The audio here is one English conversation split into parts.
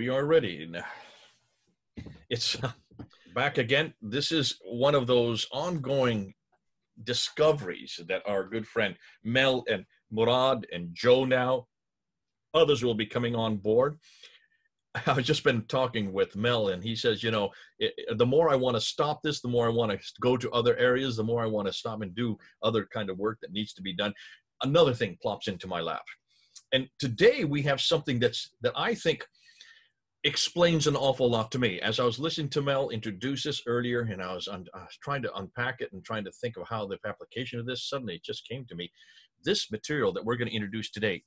We are ready. It's back again. This is one of those ongoing discoveries that our good friend Mel and Murad and Joe now, others will be coming on board. I've just been talking with Mel, and he says, the more I want to stop this, the more I want to go to other areas, the more I want to stop and do other kind of work that needs to be done. Another thing plops into my lap. And today we have something that I think explains an awful lot to me. As I was listening to Mel introduce this earlier, and I was trying to unpack it and trying to think of how the application of this, suddenly it just came to me. This material that we're going to introduce today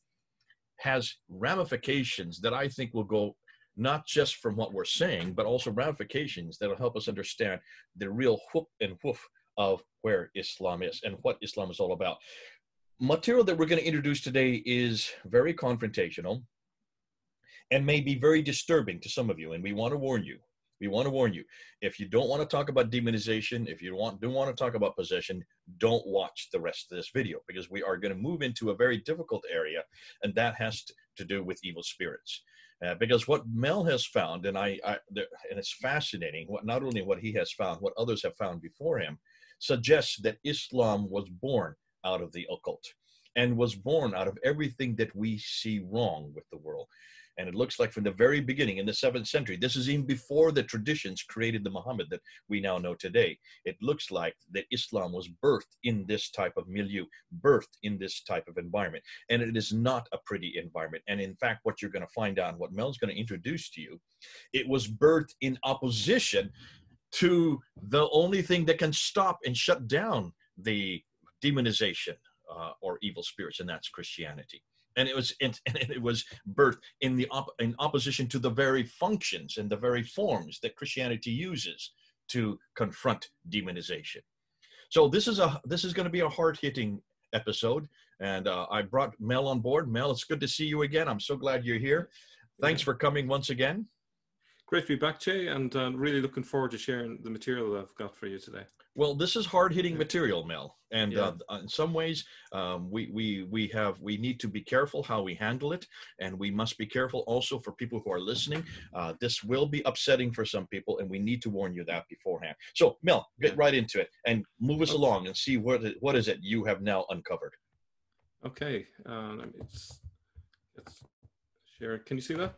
has ramifications that I think will go not just from what we're saying, but also ramifications that will help us understand the real whoop and woof of where Islam is and what Islam is all about. Material that we're going to introduce today is very confrontational and may be very disturbing to some of you. And we want to warn you. We want to warn you. If you don't want to talk about demonization, if you don't want to talk about possession, don't watch the rest of this video, because we are going to move into a very difficult area, and that has to do with evil spirits. Because what Mel has found, and it's fascinating, not only what he has found, what others have found before him, suggests that Islam was born out of the occult and was born out of everything that we see wrong with the world. And it looks like from the very beginning in the 7th century, this is even before the traditions created the Muhammad that we now know today. It looks like that Islam was birthed in this type of milieu, birthed in this type of environment. And it is not a pretty environment. And in fact, what you're going to find out, what Mel's going to introduce to you, it was birthed in opposition to the only thing that can stop and shut down the demonization or evil spirits, and that's Christianity. And it was birthed in opposition to the very functions and the very forms that Christianity uses to confront demonization. So this is going to be a hard-hitting episode, and I brought Mel on board. Mel, it's good to see you again. I'm so glad you're here. Thanks for coming once again. Great to be back, Jay, and really looking forward to sharing the material that I've got for you today. Well, this is hard-hitting material, Mel, and in some ways, we need to be careful how we handle it, and we must be careful also for people who are listening. This will be upsetting for some people, and we need to warn you that beforehand. So, Mel, get right into it and move us along and see what is it you have now uncovered. Okay, let's share. Can you see that?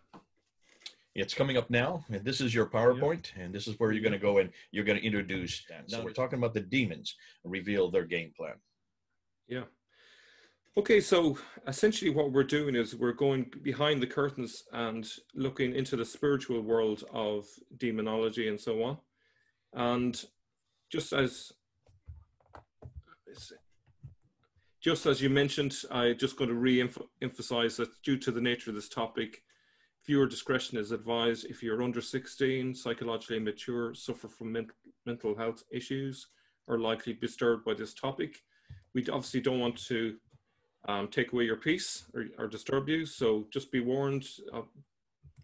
It's coming up now, and this is your PowerPoint, and this is where you're going to go and you're going to introduce. So we're talking about the demons reveal their game plan. Yeah. Okay, so essentially what we're doing is we're going behind the curtains and looking into the spiritual world of demonology and so on. And just as you mentioned, I'm just going to re-emphasize that due to the nature of this topic, viewer discretion is advised. If you're under 16, psychologically immature, suffer from mental health issues, or likely disturbed by this topic, we obviously don't want to take away your peace or disturb you. So just be warned.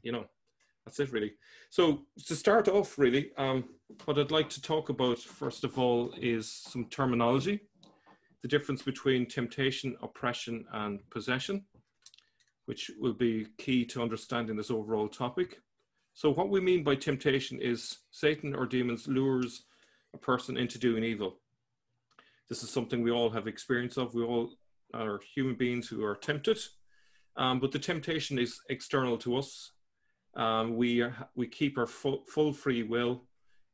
That's it really. So to start off, really, what I'd like to talk about first of all is some terminology, the difference between temptation, oppression, and possession, which will be key to understanding this overall topic. So what we mean by temptation is Satan or demons lures a person into doing evil. This is something we all have experience of. We all are human beings who are tempted, but the temptation is external to us. We keep our full free will,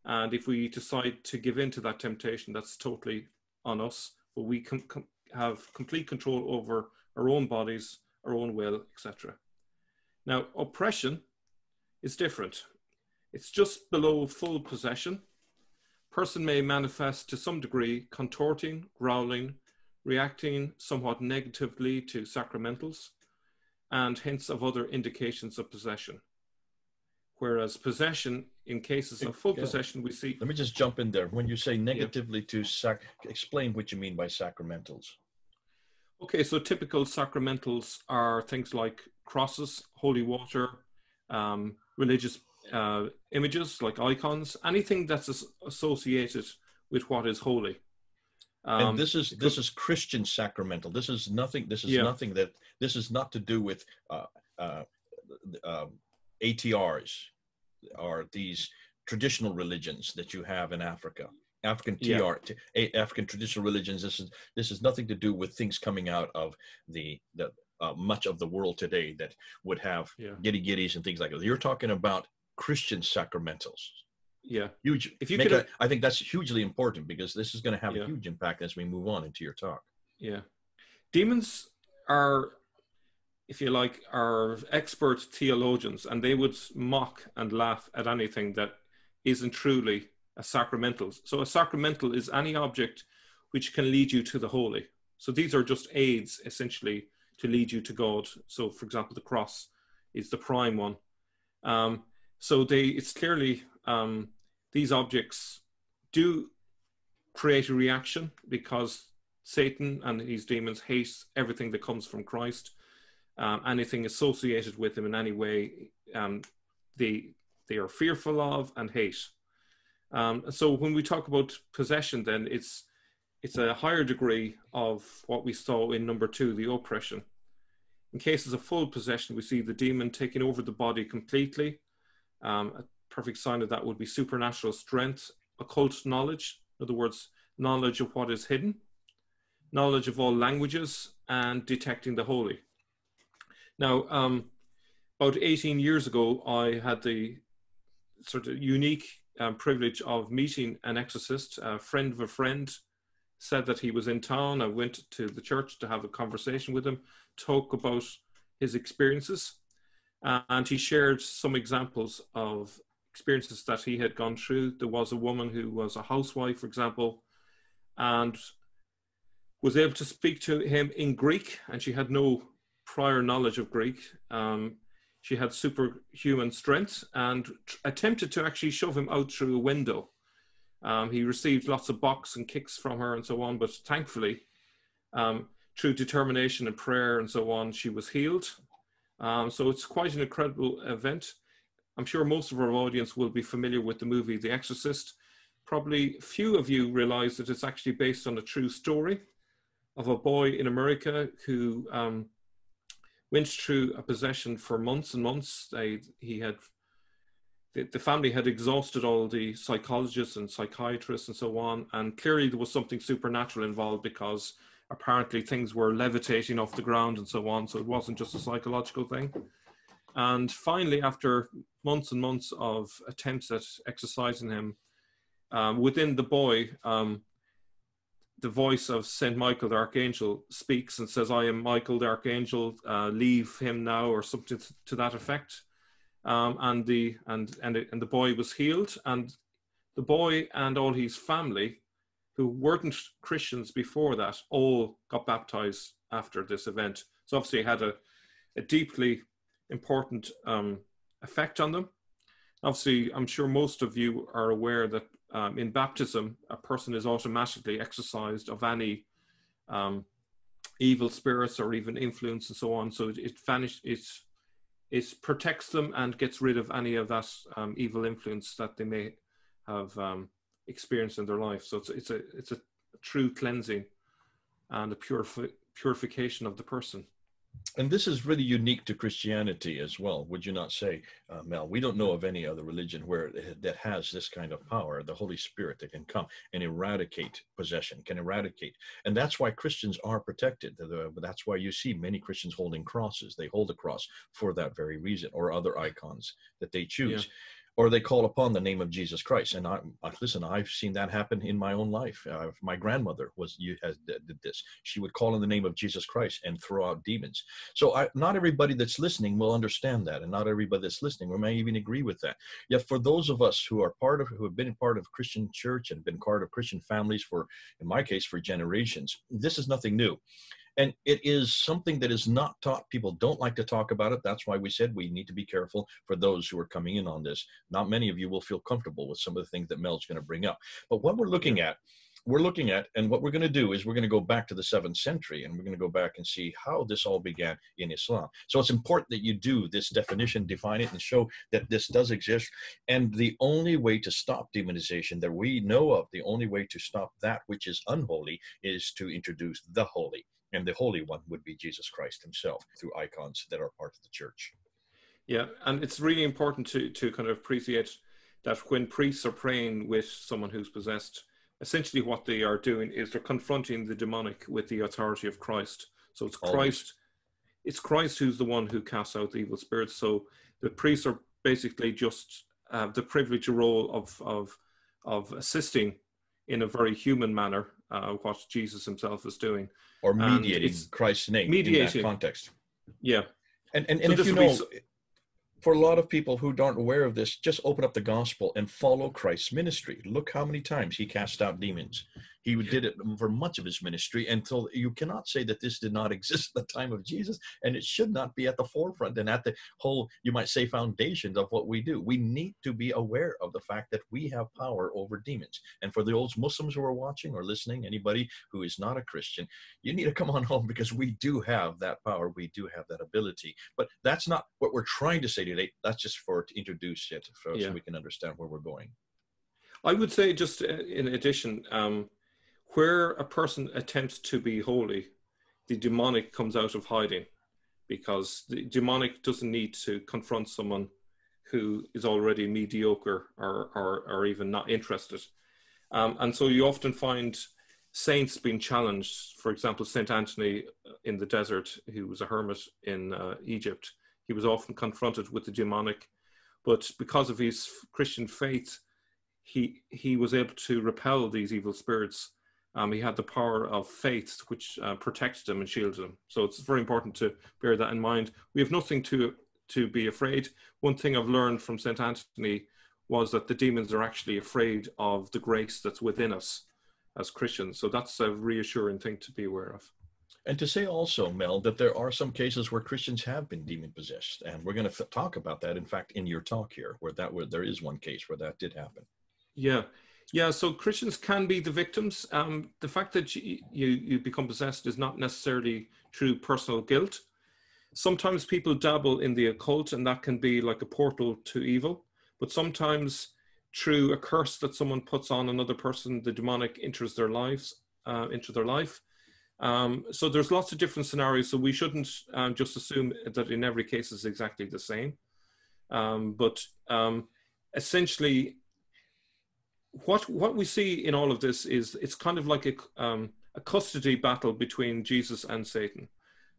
and if we decide to give in to that temptation, that's totally on us. But we have complete control over our own bodies, our own will, etc. Now, oppression is different. It's just below full possession. Person may manifest to some degree, contorting, growling, reacting somewhat negatively to sacramentals, and hence of other indications of possession. Whereas possession, in cases of full possession, we see... Let me just jump in there. When you say negatively to explain what you mean by sacramentals. Okay, so typical sacramentals are things like crosses, holy water, religious images like icons, anything that's associated with what is holy. And this is Christian sacramental. This is nothing. This is nothing that. This is not to do with ATRs are these traditional religions that you have in Africa. African Yeah. African traditional religions. This is nothing to do with things coming out of the much of the world today that would have Yeah. giddy-giddies and things like that. You're talking about Christian sacramentals. Yeah. Huge. If you could, I think that's hugely important, because this is going to have yeah. a huge impact as we move on into your talk. Yeah. Demons are, if you like, are expert theologians, and they would mock and laugh at anything that isn't truly a sacramental. So a sacramental is any object which can lead you to the holy. So these are just aids, essentially, to lead you to God. So, for example, the cross is the prime one. So it's clearly, these objects do create a reaction, because Satan and his demons hate everything that comes from Christ. Anything associated with him in any way, they are fearful of and hate. So when we talk about possession, then it's a higher degree of what we saw in number 2, the oppression. In cases of full possession, we see the demon taking over the body completely. A perfect sign of that would be supernatural strength, occult knowledge, in other words, knowledge of what is hidden, knowledge of all languages, and detecting the holy. Now, about 18 years ago, I had the sort of unique privilege of meeting an exorcist. A friend of a friend said that he was in town. I went to the church to have a conversation with him, talk about his experiences. And he shared some examples of experiences that he had gone through. There was a woman who was a housewife, for example, and was able to speak to him in Greek, and she had no prior knowledge of Greek. She had superhuman strength and attempted to actually shove him out through a window. He received lots of box and kicks from her and so on, but thankfully, through determination and prayer and so on, she was healed. So it's quite an incredible event. I'm sure most of our audience will be familiar with the movie The Exorcist. Probably few of you realize that it's actually based on a true story of a boy in America who went through a possession for months and months. The family had exhausted all the psychologists and psychiatrists and so on, and clearly there was something supernatural involved, because apparently things were levitating off the ground and so on, so it wasn't just a psychological thing. And finally, after months and months of attempts at exorcising him, within the boy, the voice of Saint Michael the Archangel speaks and says, "I am Michael the Archangel, leave him now," or something to that effect. And the boy was healed, and the boy and all his family, who weren't Christians before that, all got baptized after this event. So obviously it had a deeply important effect on them. Obviously, I'm sure most of you are aware that in baptism, a person is automatically exorcised of any evil spirits or even influence and so on. So it protects them and gets rid of any of that evil influence that they may have experienced in their life. So it's a true cleansing and a purification of the person. And this is really unique to Christianity as well, would you not say, Mel? We don't know of any other religion that has this kind of power, the Holy Spirit that can come and eradicate possession, can eradicate. And that's why Christians are protected. That's why you see many Christians holding crosses. They hold a cross for that very reason, or other icons that they choose. Yeah. Or they call upon the name of Jesus Christ. And listen, I've seen that happen in my own life. My grandmother did this. She would call in the name of Jesus Christ and throw out demons. So not everybody that's listening will understand that, and not everybody that's listening may even agree with that. Yet for those of us who have been part of Christian church and been part of Christian families for, in my case, for generations, this is nothing new. And it is something that is not taught. People don't like to talk about it. That's why we said we need to be careful for those who are coming in on this. Not many of you will feel comfortable with some of the things that Mel's going to bring up. But what we're looking at, and what we're going to do is we're going to go back to the 7th century, and we're going to go back and see how this all began in Islam. So it's important that you do this definition, define it, and show that this does exist. And the only way to stop demonization that we know of, the only way to stop that which is unholy, is to introduce the holy. And the Holy One would be Jesus Christ himself through icons that are part of the church. Yeah, and it's really important to kind of appreciate that when priests are praying with someone who's possessed, essentially what they are doing is they're confronting the demonic with the authority of Christ. So Always. It's Christ who's the one who casts out the evil spirits. So the priests are basically just the privileged role of assisting in a very human manner what Jesus himself is doing, Or and mediating it's Christ's name in that mediating. context. Yeah. And So if this you will be know, for a lot of people who aren't aware of this, just open up the gospel and follow Christ's ministry. Look how many times he cast out demons. He did it for much of his ministry until you cannot say that this did not exist at the time of Jesus, and it should not be at the forefront and at the whole, you might say, foundations of what we do. We need to be aware of the fact that we have power over demons. And for those Muslims who are watching or listening, anybody who is not a Christian, you need to come on home, because we do have that power. We do have that ability. But that's not what we're trying to say today. That's just to introduce it so we can understand where we're going. I would say, just in addition, where a person attempts to be holy, the demonic comes out of hiding, because the demonic doesn't need to confront someone who is already mediocre or even not interested. And so you often find saints being challenged. For example, St. Anthony in the desert, who was a hermit in Egypt, he was often confronted with the demonic, but because of his Christian faith, he was able to repel these evil spirits. He had the power of faith, which protected him and shielded him. So it's very important to bear that in mind. We have nothing to be afraid. One thing I've learned from St. Anthony was that the demons are actually afraid of the grace that's within us as Christians. So that's a reassuring thing to be aware of. And to say also, Mel, that there are some cases where Christians have been demon possessed, and we're going to talk about that. In fact, in your talk here, where there is one case where that did happen. Yeah. So Christians can be the victims. The fact that you become possessed is not necessarily through personal guilt. Sometimes people dabble in the occult, and that can be like a portal to evil. But sometimes through a curse that someone puts on another person, the demonic enters their lives, into their life. So there's lots of different scenarios. So we shouldn't just assume that in every case is exactly the same. But essentially, what we see in all of this is it's kind of like a custody battle between Jesus and Satan.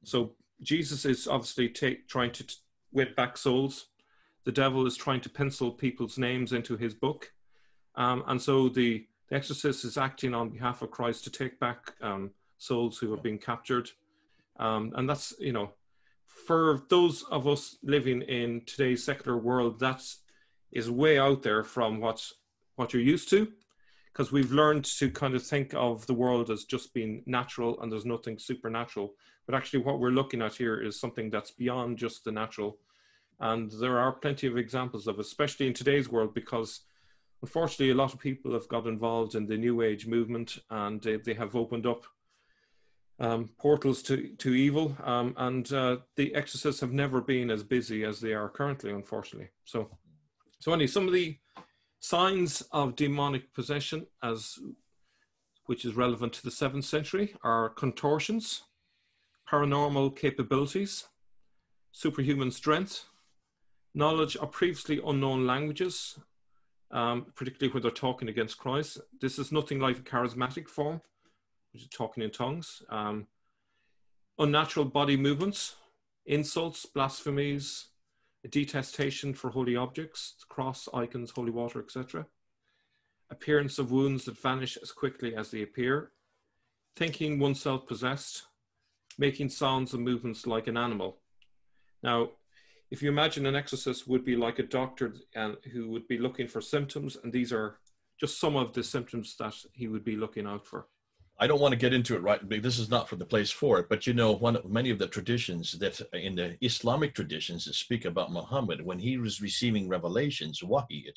So Jesus is obviously trying to win back souls. The devil is trying to pencil people's names into his book. And so the exorcist is acting on behalf of Christ to take back souls who are being captured. And that's, for those of us living in today's secular world, that is way out there from what you're used to, because we've learned to kind of think of the world as just being natural and there's nothing supernatural. But actually what we're looking at here is something that's beyond just the natural. And there are plenty of examples of it, especially in today's world, because unfortunately a lot of people have got involved in the New Age movement, and they have opened up portals to evil, and the exorcists have never been as busy as they are currently, unfortunately. So anyway, some of the signs of demonic possession, which is relevant to the 7th century, are contortions, paranormal capabilities, superhuman strength, knowledge of previously unknown languages, particularly when they're talking against Christ. This is nothing like a charismatic form, which is talking in tongues. Unnatural body movements, insults, blasphemies, a detestation for holy objects, cross, icons, holy water, etc. Appearance of wounds that vanish as quickly as they appear. Thinking oneself possessed. Making sounds and movements like an animal. Now, if you imagine an exorcist would be like a doctor who would be looking for symptoms, and these are just some of the symptoms that he would be looking out for. I don't want to get into it right. This is not for the place for it. But many of the traditions that in the Islamic traditions that speak about Muhammad, when he was receiving revelations, wahi,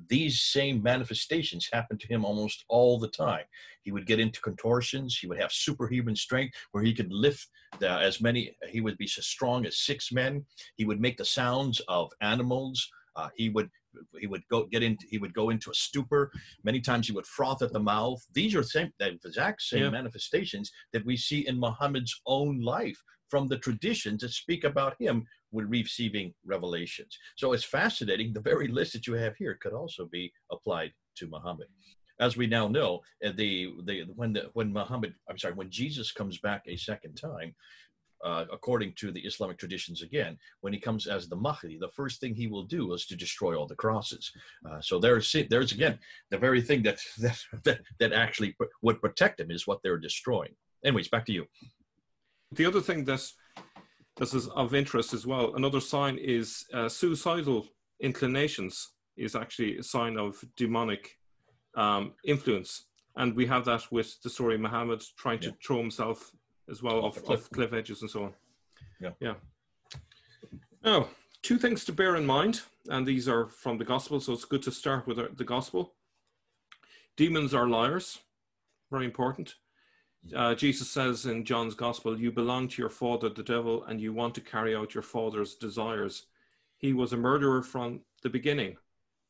these same manifestations happened to him almost all the time. He would get into contortions. He would have superhuman strength where he could lift he would be as strong as 6 men. He would make the sounds of animals. He would go into a stupor. Many times he would froth at the mouth. These are the exact same manifestations that we see in Muhammad's own life from the traditions that speak about him with receiving revelations. So it's fascinating. The very list that you have here could also be applied to Muhammad. As we now know, when Jesus comes back a second time, according to the Islamic traditions, again, when he comes as the Mahdi, the first thing he will do is to destroy all the crosses. So there's again the very thing that actually would protect him is what they're destroying. Anyways, back to you. The other thing that this is of interest as well, another sign is suicidal inclinations is actually a sign of demonic influence. And we have that with the story of Muhammad trying to throw himself as well off cliff edges and so on. Yeah. Now, two things to bear in mind, and these are from the gospel, so it's good to start with the gospel. Demons are liars, very important. Jesus says in John's gospel, you belong to your father, the devil, and you want to carry out your father's desires. He was a murderer from the beginning,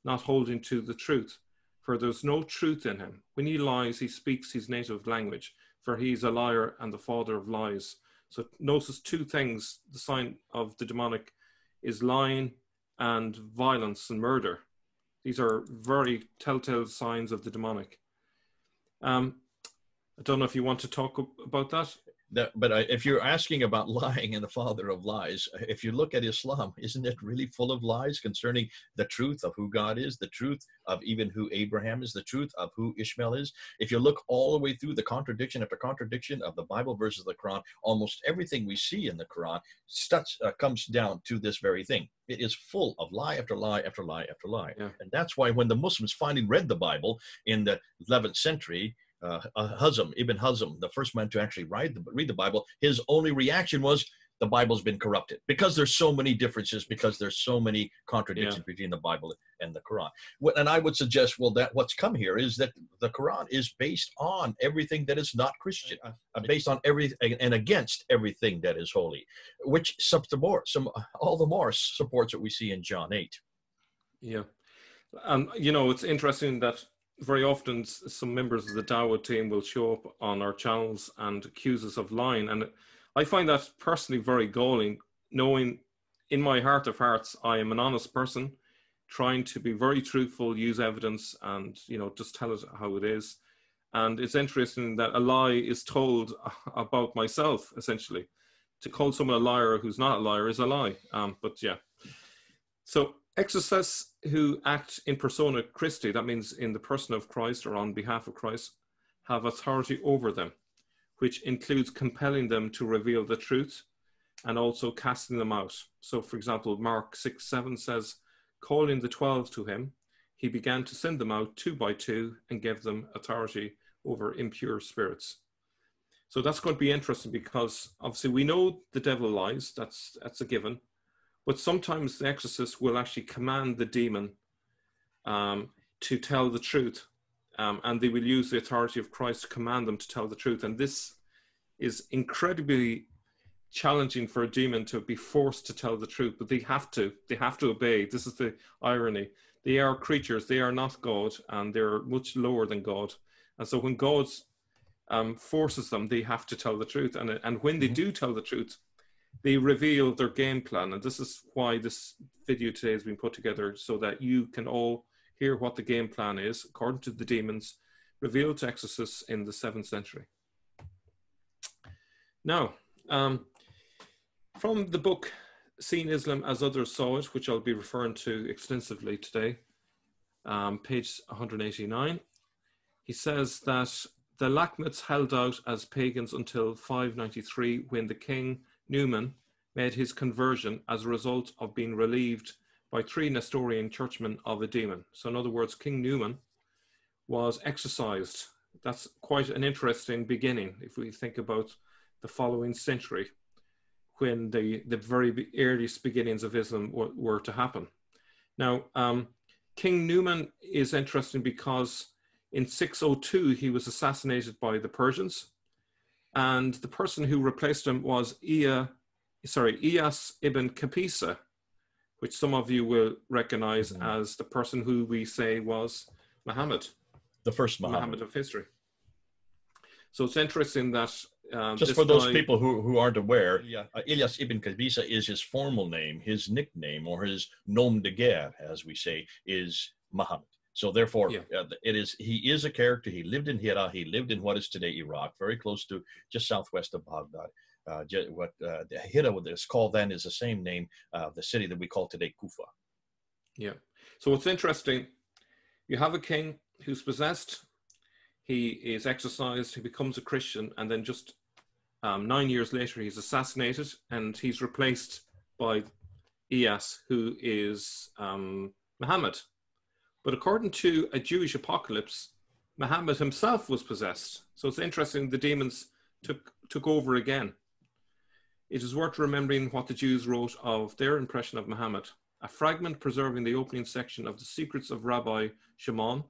not holding to the truth, for there's no truth in him. When he lies, he speaks his native language, for he's a liar and the father of lies. So notice two things. The sign of the demonic is lying and violence and murder. These are very telltale signs of the demonic. I don't know if you want to talk about that. But if you're asking about lying and the father of lies, if you look at Islam, isn't it really full of lies concerning the truth of who God is, the truth of even who Abraham is, the truth of who Ishmael is? If you look all the way through the contradiction after contradiction of the Bible versus the Quran, almost everything we see in the Quran comes down to this very thing. It is full of lie after lie after lie after lie. Yeah. And that's why when the Muslims finally read the Bible in the 11th century, Ibn Hazm, the first man to actually read the Bible, his only reaction was the Bible's been corrupted because there's so many differences, because there's so many contradictions between the Bible and the Quran. And I would suggest, well, that what's come here is that the Quran is based on everything that is not Christian, based on everything and against everything that is holy, which all the more supports what we see in John 8. Yeah. And, it's interesting that very often some members of the Dawah team will show up on our channels and accuse us of lying. And I find that personally very galling, knowing in my heart of hearts, I am an honest person trying to be very truthful, use evidence and, just tell it how it is. And it's interesting that a lie is told about myself, essentially. To call someone a liar who's not a liar is a lie. But yeah. So exorcists who act in persona Christi, that means in the person of Christ or on behalf of Christ, have authority over them, which includes compelling them to reveal the truth and also casting them out. So, for example, Mark 6:7 says, calling the 12 to him, he began to send them out 2 by 2 and gave them authority over impure spirits. So that's going to be interesting because obviously we know the devil lies, that's a given. But sometimes the exorcist will actually command the demon to tell the truth. And they will use the authority of Christ to command them to tell the truth. And this is incredibly challenging for a demon to be forced to tell the truth. But they have to obey. This is the irony. They are creatures. They are not God. And they're much lower than God. And so when God forces them, they have to tell the truth. And when they do tell the truth, they reveal their game plan. And this is why this video today has been put together, so that you can all hear what the game plan is, according to the demons, revealed to exorcists in the 7th century. Now, from the book, Seeing Islam as Others Saw It, which I'll be referring to extensively today, page 189, he says that the Lakhmids held out as pagans until 593, when the king Newman made his conversion as a result of being relieved by 3 Nestorian churchmen of a demon. So in other words, King Newman was exorcised. That's quite an interesting beginning if we think about the following century, when the very earliest beginnings of Islam were to happen. Now, King Newman is interesting because in 602, he was assassinated by the Persians. And the person who replaced him was Iyas ibn Kapisa, which some of you will recognize as the person who we say was Muhammad. The first Muhammad of history. So it's interesting that Just this for those guy, people who aren't aware, yeah, Ilyas ibn Kabisa is his formal name. His nickname, or his nom de guerre, as we say, is Muhammad. So therefore, yeah, he is a character. He lived in Hira. He lived in what is today Iraq, very close to just southwest of Baghdad. What Hira is called then is the same name, the city that we call today Kufa. yeah. So what's interesting, you have a king who's possessed, he is exorcised, he becomes a Christian, and then just 9 years later, he's assassinated, and he's replaced by Iyas, who is Muhammad. But according to a Jewish apocalypse, Muhammad himself was possessed. So it's interesting the demons took over again. It is worth remembering what the Jews wrote of their impression of Muhammad. A fragment preserving the opening section of the Secrets of Rabbi Shimon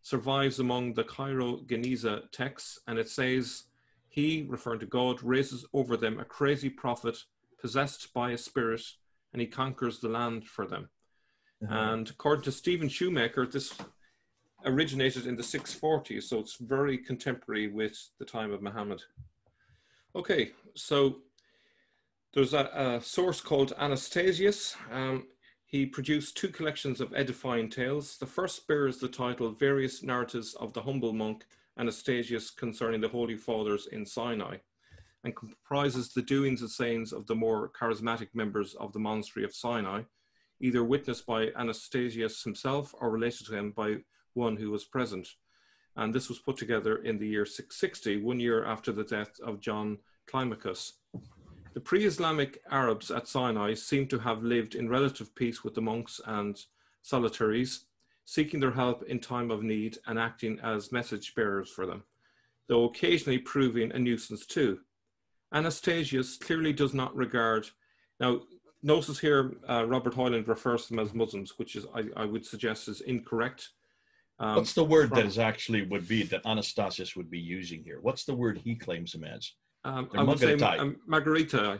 survives among the Cairo Geniza texts, and it says, he, referring to God, raises over them a crazy prophet possessed by a spirit, and he conquers the land for them. And according to Stephen Shoemaker, this originated in the 640s, so it's very contemporary with the time of Muhammad. Okay, so there's a source called Anastasius. He produced 2 collections of edifying tales. The first bears the title Various Narratives of the Humble Monk Anastasius Concerning the Holy Fathers in Sinai, and comprises the doings and sayings of the more charismatic members of the monastery of Sinai, either witnessed by Anastasius himself or related to him by one who was present. And this was put together in the year 660, 1 year after the death of John Climacus. The pre-Islamic Arabs at Sinai seem to have lived in relative peace with the monks and solitaries, seeking their help in time of need and acting as message bearers for them, though occasionally proving a nuisance too. Anastasius clearly does not regard, now notice here Robert Hoyland refers to them as Muslims, which is I would suggest is incorrect. What's the word that is actually would be that Anastasius would be using here? What's the word he claims him as? I would say Margarita,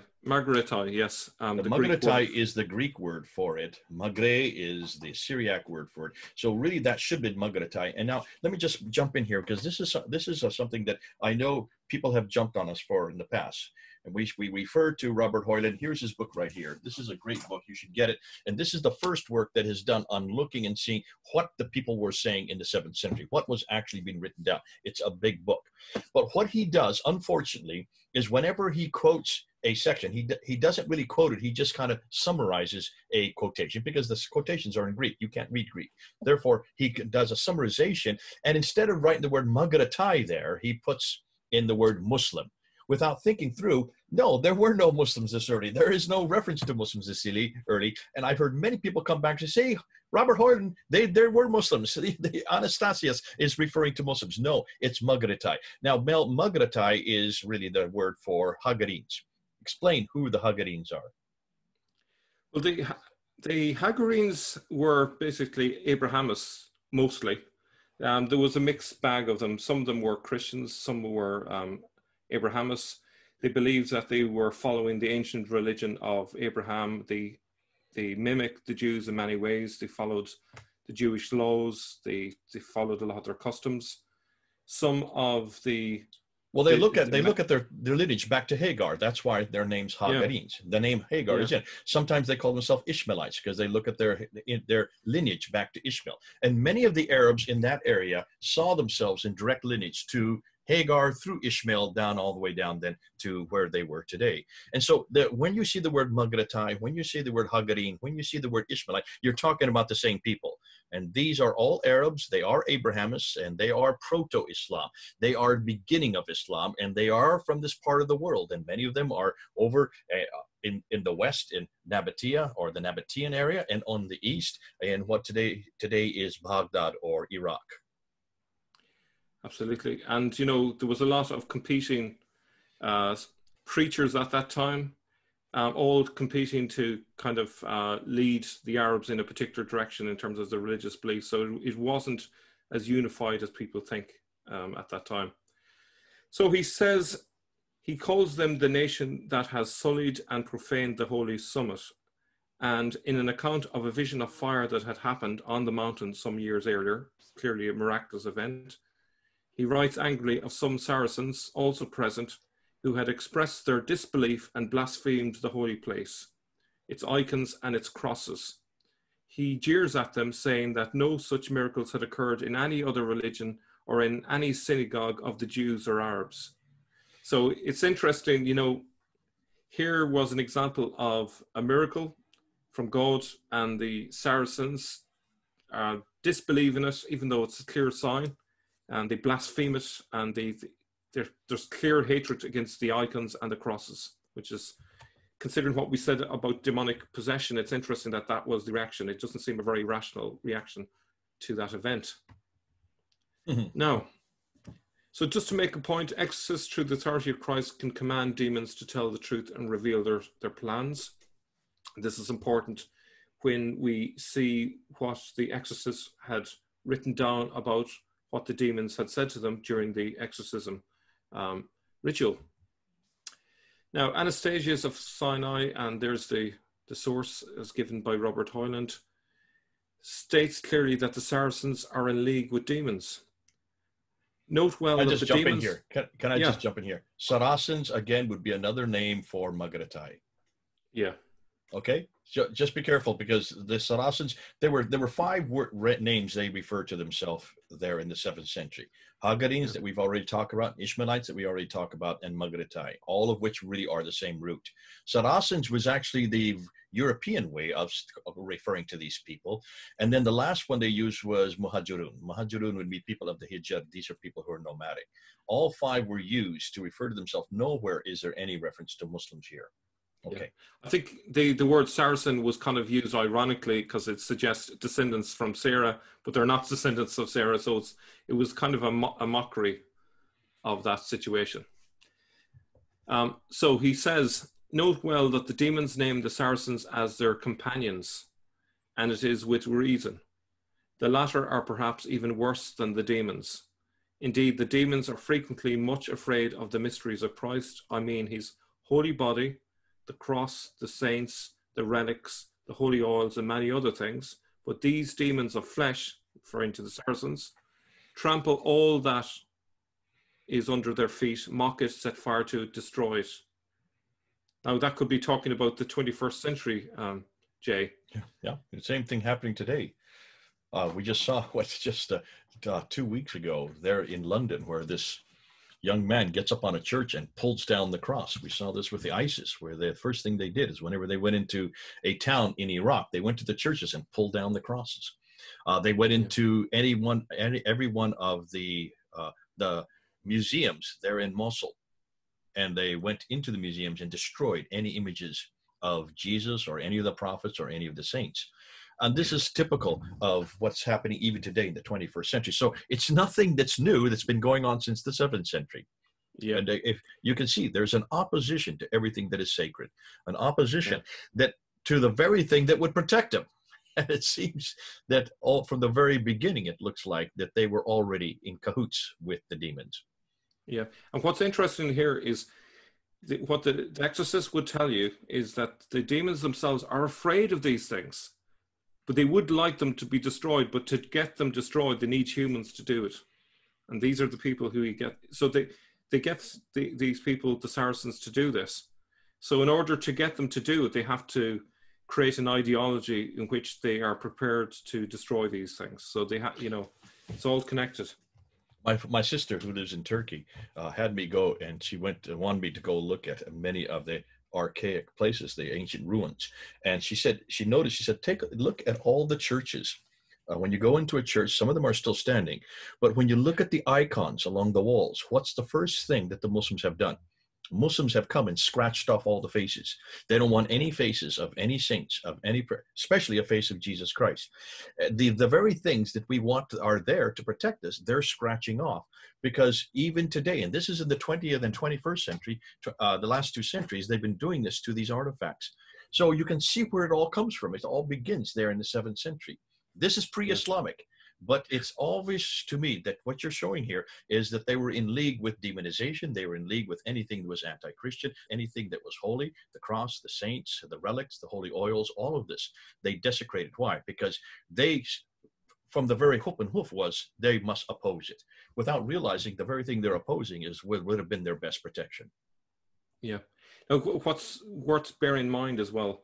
yes. The Magaritai is the Greek word for it. Magre is the Syriac word for it. So really that should be Magaritai. And now let me just jump in here, because this is something that I know people have jumped on us for in the past. And we refer to Robert Hoyland. Here's his book right here. This is a great book. You should get it. And this is the first work that is done on looking and seeing what the people were saying in the 7th century, what was actually being written down. It's a big book. But what he does, unfortunately, is whenever he quotes a section, he doesn't really quote it. He just kind of summarizes a quotation, because the quotations are in Greek. You can't read Greek. Therefore, he does a summarization. And instead of writing the word Magaratai there, he puts in the word Muslim, without thinking through, no, there were no Muslims this early. There is no reference to Muslims this early. And I've heard many people come back to say, Robert Hoyland, there were Muslims. The Anastasius is referring to Muslims. No, it's Magaritai. Now, Magaritai is really the word for Hagarenes. Explain who the Hagarenes are. Well, the Hagarenes were basically Abrahamists, mostly. There was a mixed bag of them. Some of them were Christians, some were Abrahamists. They believed that they were following the ancient religion of Abraham. They mimicked the Jews in many ways. They followed the Jewish laws. They followed a lot of their customs. Some of the they look at their lineage back to Hagar. That's why their name's Hagarenes. Yeah. The name Hagar is in. Sometimes they call themselves Ishmaelites because they look at their lineage back to Ishmael. And many of the Arabs in that area saw themselves in direct lineage to Hagar through Ishmael down all the way down then to where they were today. And so when you see the word Magaratai, when you see the word Hagarene, when you see the word Ishmaelite, you're talking about the same people. And these are all Arabs. They are Abrahamists, and they are proto-Islam. They are the beginning of Islam, and they are from this part of the world. And many of them are over in the west, in Nabatea or the Nabatean area, and on the east in what today is Baghdad or Iraq. Absolutely. And, there was a lot of competing preachers at that time, all competing to kind of lead the Arabs in a particular direction in terms of their religious beliefs. So it wasn't as unified as people think at that time. So he calls them the nation that has sullied and profaned the holy summit. And in an account of a vision of fire that had happened on the mountain some years earlier, clearly a miraculous event, he writes angrily of some Saracens also present, who had expressed their disbelief and blasphemed the holy place, its icons and its crosses. He jeers at them, saying that no such miracles had occurred in any other religion or in any synagogue of the Jews or Arabs. So it's interesting, you know, here was an example of a miracle from God, and the Saracens disbelieve in it, even though it's a clear sign, and they blaspheme it, and there's clear hatred against the icons and the crosses, which is, considering what we said about demonic possession, it's interesting that that was the reaction. It doesn't seem a very rational reaction to that event. Mm-hmm. Now, so just to make a point, exorcists through the authority of Christ can command demons to tell the truth and reveal their plans. This is important when we see what the exorcist had written down about what the demons had said to them during the exorcism ritual. Now, Anastasius of Sinai, and there's the source as given by Robert Hoyland, states clearly that the Saracens are in league with demons. Note well that the demons... Can I just jump in here? Saracens, again, would be another name for Magaratai. Yeah. Okay? Just be careful, because the Saracens, there were five names they referred to themselves there in the 7th century. Hagarenes that we've already talked about, Ishmaelites that we already talked about, and Magaratai, all of which really are the same root. Saracens was actually the European way of referring to these people. And then the last one they used was Muhajirun. Muhajirun would be people of the Hijr. These are people who are nomadic. All five were used to refer to themselves. Nowhere is there any reference to Muslims here. Okay. Yeah. I think the word Saracen was kind of used ironically because it suggests descendants from Sarah, but they're not descendants of Sarah. So it was kind of a mockery of that situation. So he says, note well that the demons name the Saracens as their companions, and it is with reason. The latter are perhaps even worse than the demons. Indeed, the demons are frequently much afraid of the mysteries of Christ. I mean, his holy body, the cross, the saints, the relics, the holy oils, and many other things. But these demons of flesh, referring to the Saracens, trample all that is under their feet, mock it, set fire to it, destroy it. Now, that could be talking about the 21st century, Jay. Yeah, the same thing happening today. We just saw what's just 2 weeks ago there in London, where this young man gets up on a church and pulls down the cross. We saw this with the ISIS, where the first thing they did is whenever they went into a town in Iraq, they went to the churches and pulled down the crosses. They went into every one of the museums there in Mosul, and they went into the museums and destroyed any images of Jesus or any of the prophets or any of the saints. And this is typical of what's happening even today in the 21st century. So it's nothing that's new, that's been going on since the 7th century. Yeah. And if you can see, there's an opposition to everything that is sacred, an opposition that to the very thing that would protect them. And it seems that all from the very beginning, it looks like that they were already in cahoots with the demons. Yeah. And what's interesting here is what the exorcist would tell you is that the demons themselves are afraid of these things, but they would like them to be destroyed. But to get them destroyed, they need humans to do it. And these are the people who he get. So they get these people, the Saracens, to do this. So in order to get them to do it, they have to create an ideology in which they are prepared to destroy these things. So they have, it's all connected. My sister, who lives in Turkey, had me go, and she wanted me to go look at many of the archaic places, the ancient ruins. And she said, take a look at all the churches. When you go into a church, some of them are still standing. But when you look at the icons along the walls, what's the first thing that the Muslims have done? Muslims have come and scratched off all the faces. They don't want any faces of any saints, of any, especially a face of Jesus Christ. The very things that we want are there to protect us, they're scratching off. Because even today, and this is in the 20th and 21st century, the last 2 centuries, they've been doing this to these artifacts. So you can see where it all comes from. It all begins there in the 7th century. This is pre-Islamic. But it's obvious to me that what you're showing here is that they were in league with demonization. They were in league with anything that was anti-Christian, anything that was holy, the cross, the saints, the relics, the holy oils, all of this. They desecrated. Why? Because they, from the very hoof and hoof was, they must oppose it, without realizing the very thing they're opposing would have been their best protection. Yeah. Now, what's worth bearing in mind as well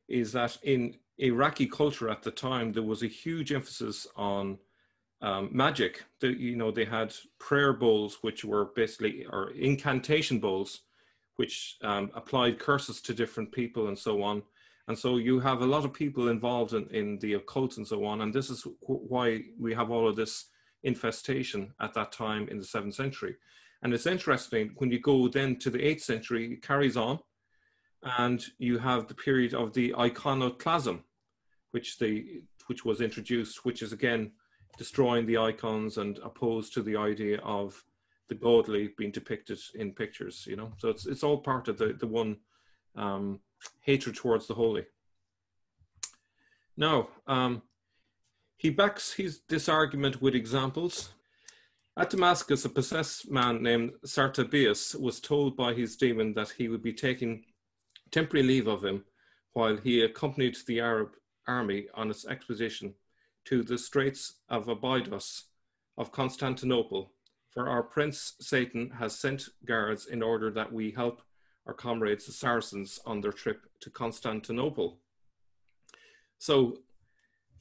is that in Iraqi culture at the time, there was a huge emphasis on magic. They had prayer bowls, which were basically, or incantation bowls, which applied curses to different people and so on. And so you have a lot of people involved in the occult and so on. And this is why we have all of this infestation at that time in the 7th century. And it's interesting, when you go then to the 8th century, it carries on, and you have the period of the iconoclasm, which was introduced, which is again destroying the icons and opposed to the idea of the godly being depicted in pictures. So it's all part of the one hatred towards the holy. Now, he backs this argument with examples. At Damascus, a possessed man named Sartabius was told by his demon that he would be taking temporary leave of him while he accompanied the Arab army on its expedition to the Straits of Abydos of Constantinople, for our prince Satan has sent guards in order that we help our comrades the Saracens on their trip to Constantinople. So,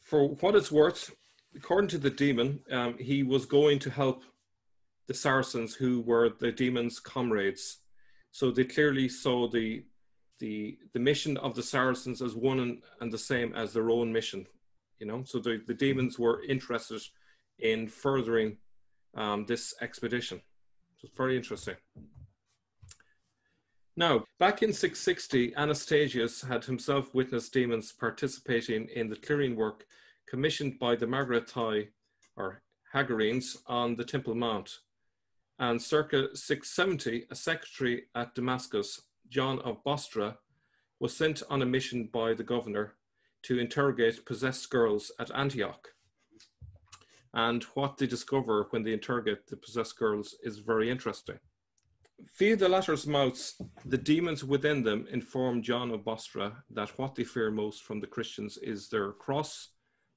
for what it's worth, according to the demon, he was going to help the Saracens, who were the demon's comrades. So they clearly saw the mission of the Saracens as one and the same as their own mission. So the demons were interested in furthering this expedition. So it's very interesting. Now, back in 660, Anastasius had himself witnessed demons participating in the clearing work commissioned by the Margaratai, or Hagarenes, on the Temple Mount. And circa 670, a secretary at Damascus, John of Bostra, was sent on a mission by the governor to interrogate possessed girls at Antioch. And what they discover when they interrogate the possessed girls is very interesting. Via the latter's mouths, the demons within them inform John of Bostra that what they fear most from the Christians is their cross,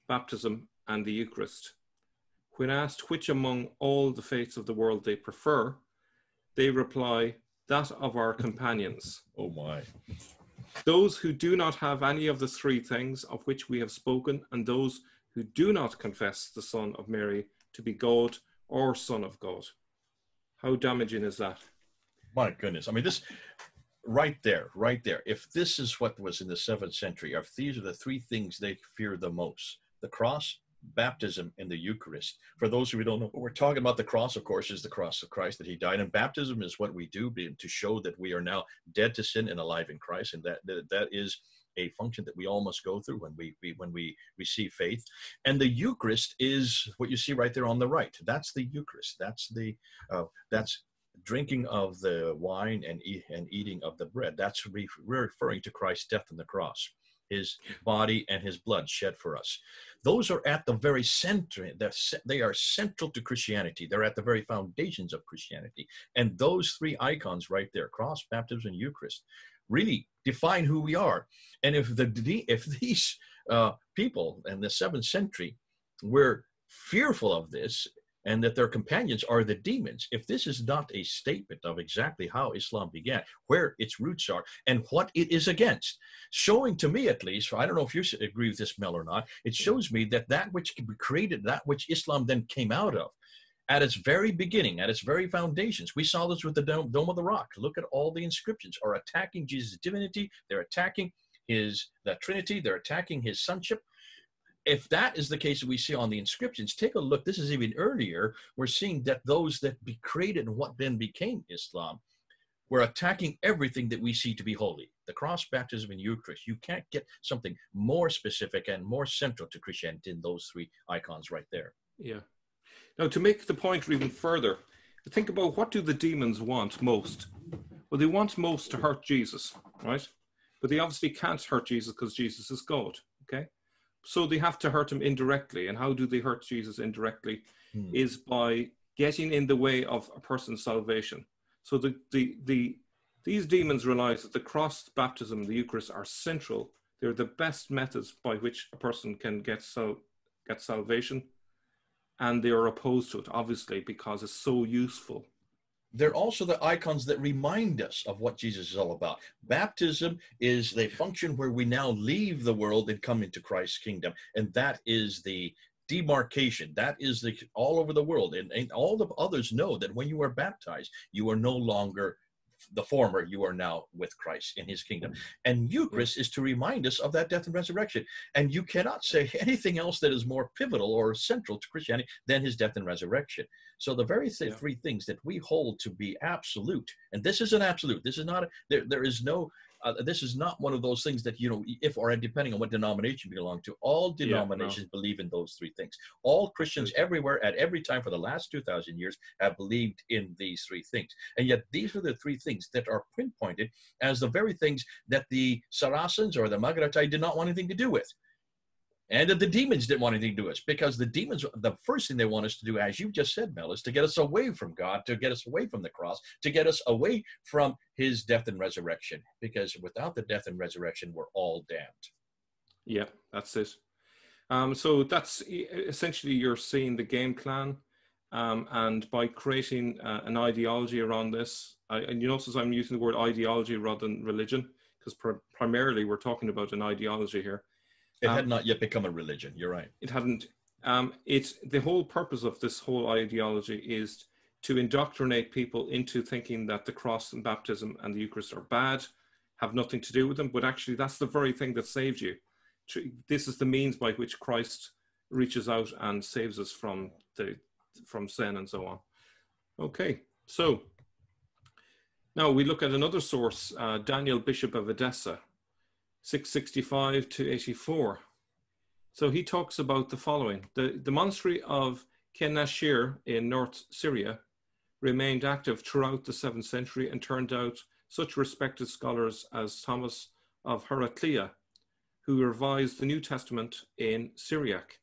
baptism, and the Eucharist. When asked which among all the faiths of the world they prefer, they reply, that of our companions. Oh my. Those who do not have any of the three things of which we have spoken, and those who do not confess the Son of Mary to be God or Son of God. How damaging is that? My goodness. I mean, this right there. If this is what was in the 7th century, if these are the three things they fear the most, the cross, baptism, and the Eucharist. For those who don't know what we're talking about, the cross, of course, is the cross of Christ, that he died. And baptism is what we do to show that we are now dead to sin and alive in Christ. And that is a function that we all must go through when we receive faith. And the Eucharist is what you see right there on the right. That's the Eucharist. That's drinking of the wine and eating of the bread. That's referring to Christ's death on the cross, his body and his blood shed for us. Those are at the very center. They are central to Christianity. They're at the very foundations of Christianity. And those three icons right there, cross, baptism, and Eucharist, really define who we are. And if these people in the 7th century were fearful of this, and that their companions are the demons, if this is not a statement of exactly how Islam began, where its roots are, and what it is against, showing to me at least, I don't know if you agree with this, Mel, or not, it shows me that which created, that which Islam then came out of, at its very beginning, at its very foundations. We saw this with the Dome of the Rock. Look at all the inscriptions are attacking Jesus' divinity. They're attacking the Trinity. They're attacking his sonship. If that is the case that we see on the inscriptions, take a look. This is even earlier. We're seeing that those that created what then became Islam were attacking everything that we see to be holy. The cross, baptism, and Eucharist. You can't get something more specific and more central to Christianity in those three icons right there. Yeah. Now, to make the point even further, think about, what do the demons want most? Well, they want most to hurt Jesus, right? But they obviously can't hurt Jesus because Jesus is God, okay? So they have to hurt him indirectly. And how do they hurt Jesus indirectly? Is by getting in the way of a person's salvation. So these demons realize that the cross, baptism, the Eucharist are central. They're the best methods by which a person can get salvation. And they are opposed to it, obviously, because it's so useful. they're also the icons that remind us of what Jesus is all about. Baptism is the function where we now leave the world and come into Christ's kingdom. And that is the demarcation. That is the all over the world. And all the others know that when you are baptized, you are no longer the former, you are now with Christ in his kingdom. And Eucharist is to remind us of that death and resurrection. And you cannot say anything else that is more pivotal or central to Christianity than his death and resurrection. So the very three things that we hold to be absolute, and this is an absolute, this is not, there is no, this is not one of those things that, if or depending on what denomination you belong to, all denominations believe in those three things. All Christians everywhere at every time for the last 2,000 years have believed in these three things. And yet these are the three things that are pinpointed as the very things that the Saracens or the Maghraitai did not want anything to do with. And that the demons didn't want anything to do with us, because the demons, the first thing they want us to do, as you just said, Mel, is to get us away from God, to get us away from the cross, to get us away from his death and resurrection. Because without the death and resurrection, we're all damned. Yeah, that's it. So that's essentially, you're seeing the game plan. And by creating an ideology around this, and you notice I'm using the word ideology rather than religion, because primarily we're talking about an ideology here. It had not yet become a religion. You're right. It hadn't. It's the whole purpose of this whole ideology is to indoctrinate people into thinking that the cross and baptism and the Eucharist are bad, have nothing to do with them. But actually, that's the very thing that saves you. This is the means by which Christ reaches out and saves us from sin and so on. Okay, so now we look at another source, Daniel, Bishop of Edessa, 665 to 84. So he talks about the following. The monastery of Kenashir in North Syria remained active throughout the 7th century and turned out such respected scholars as Thomas of Heraclea, who revised the New Testament in Syriac.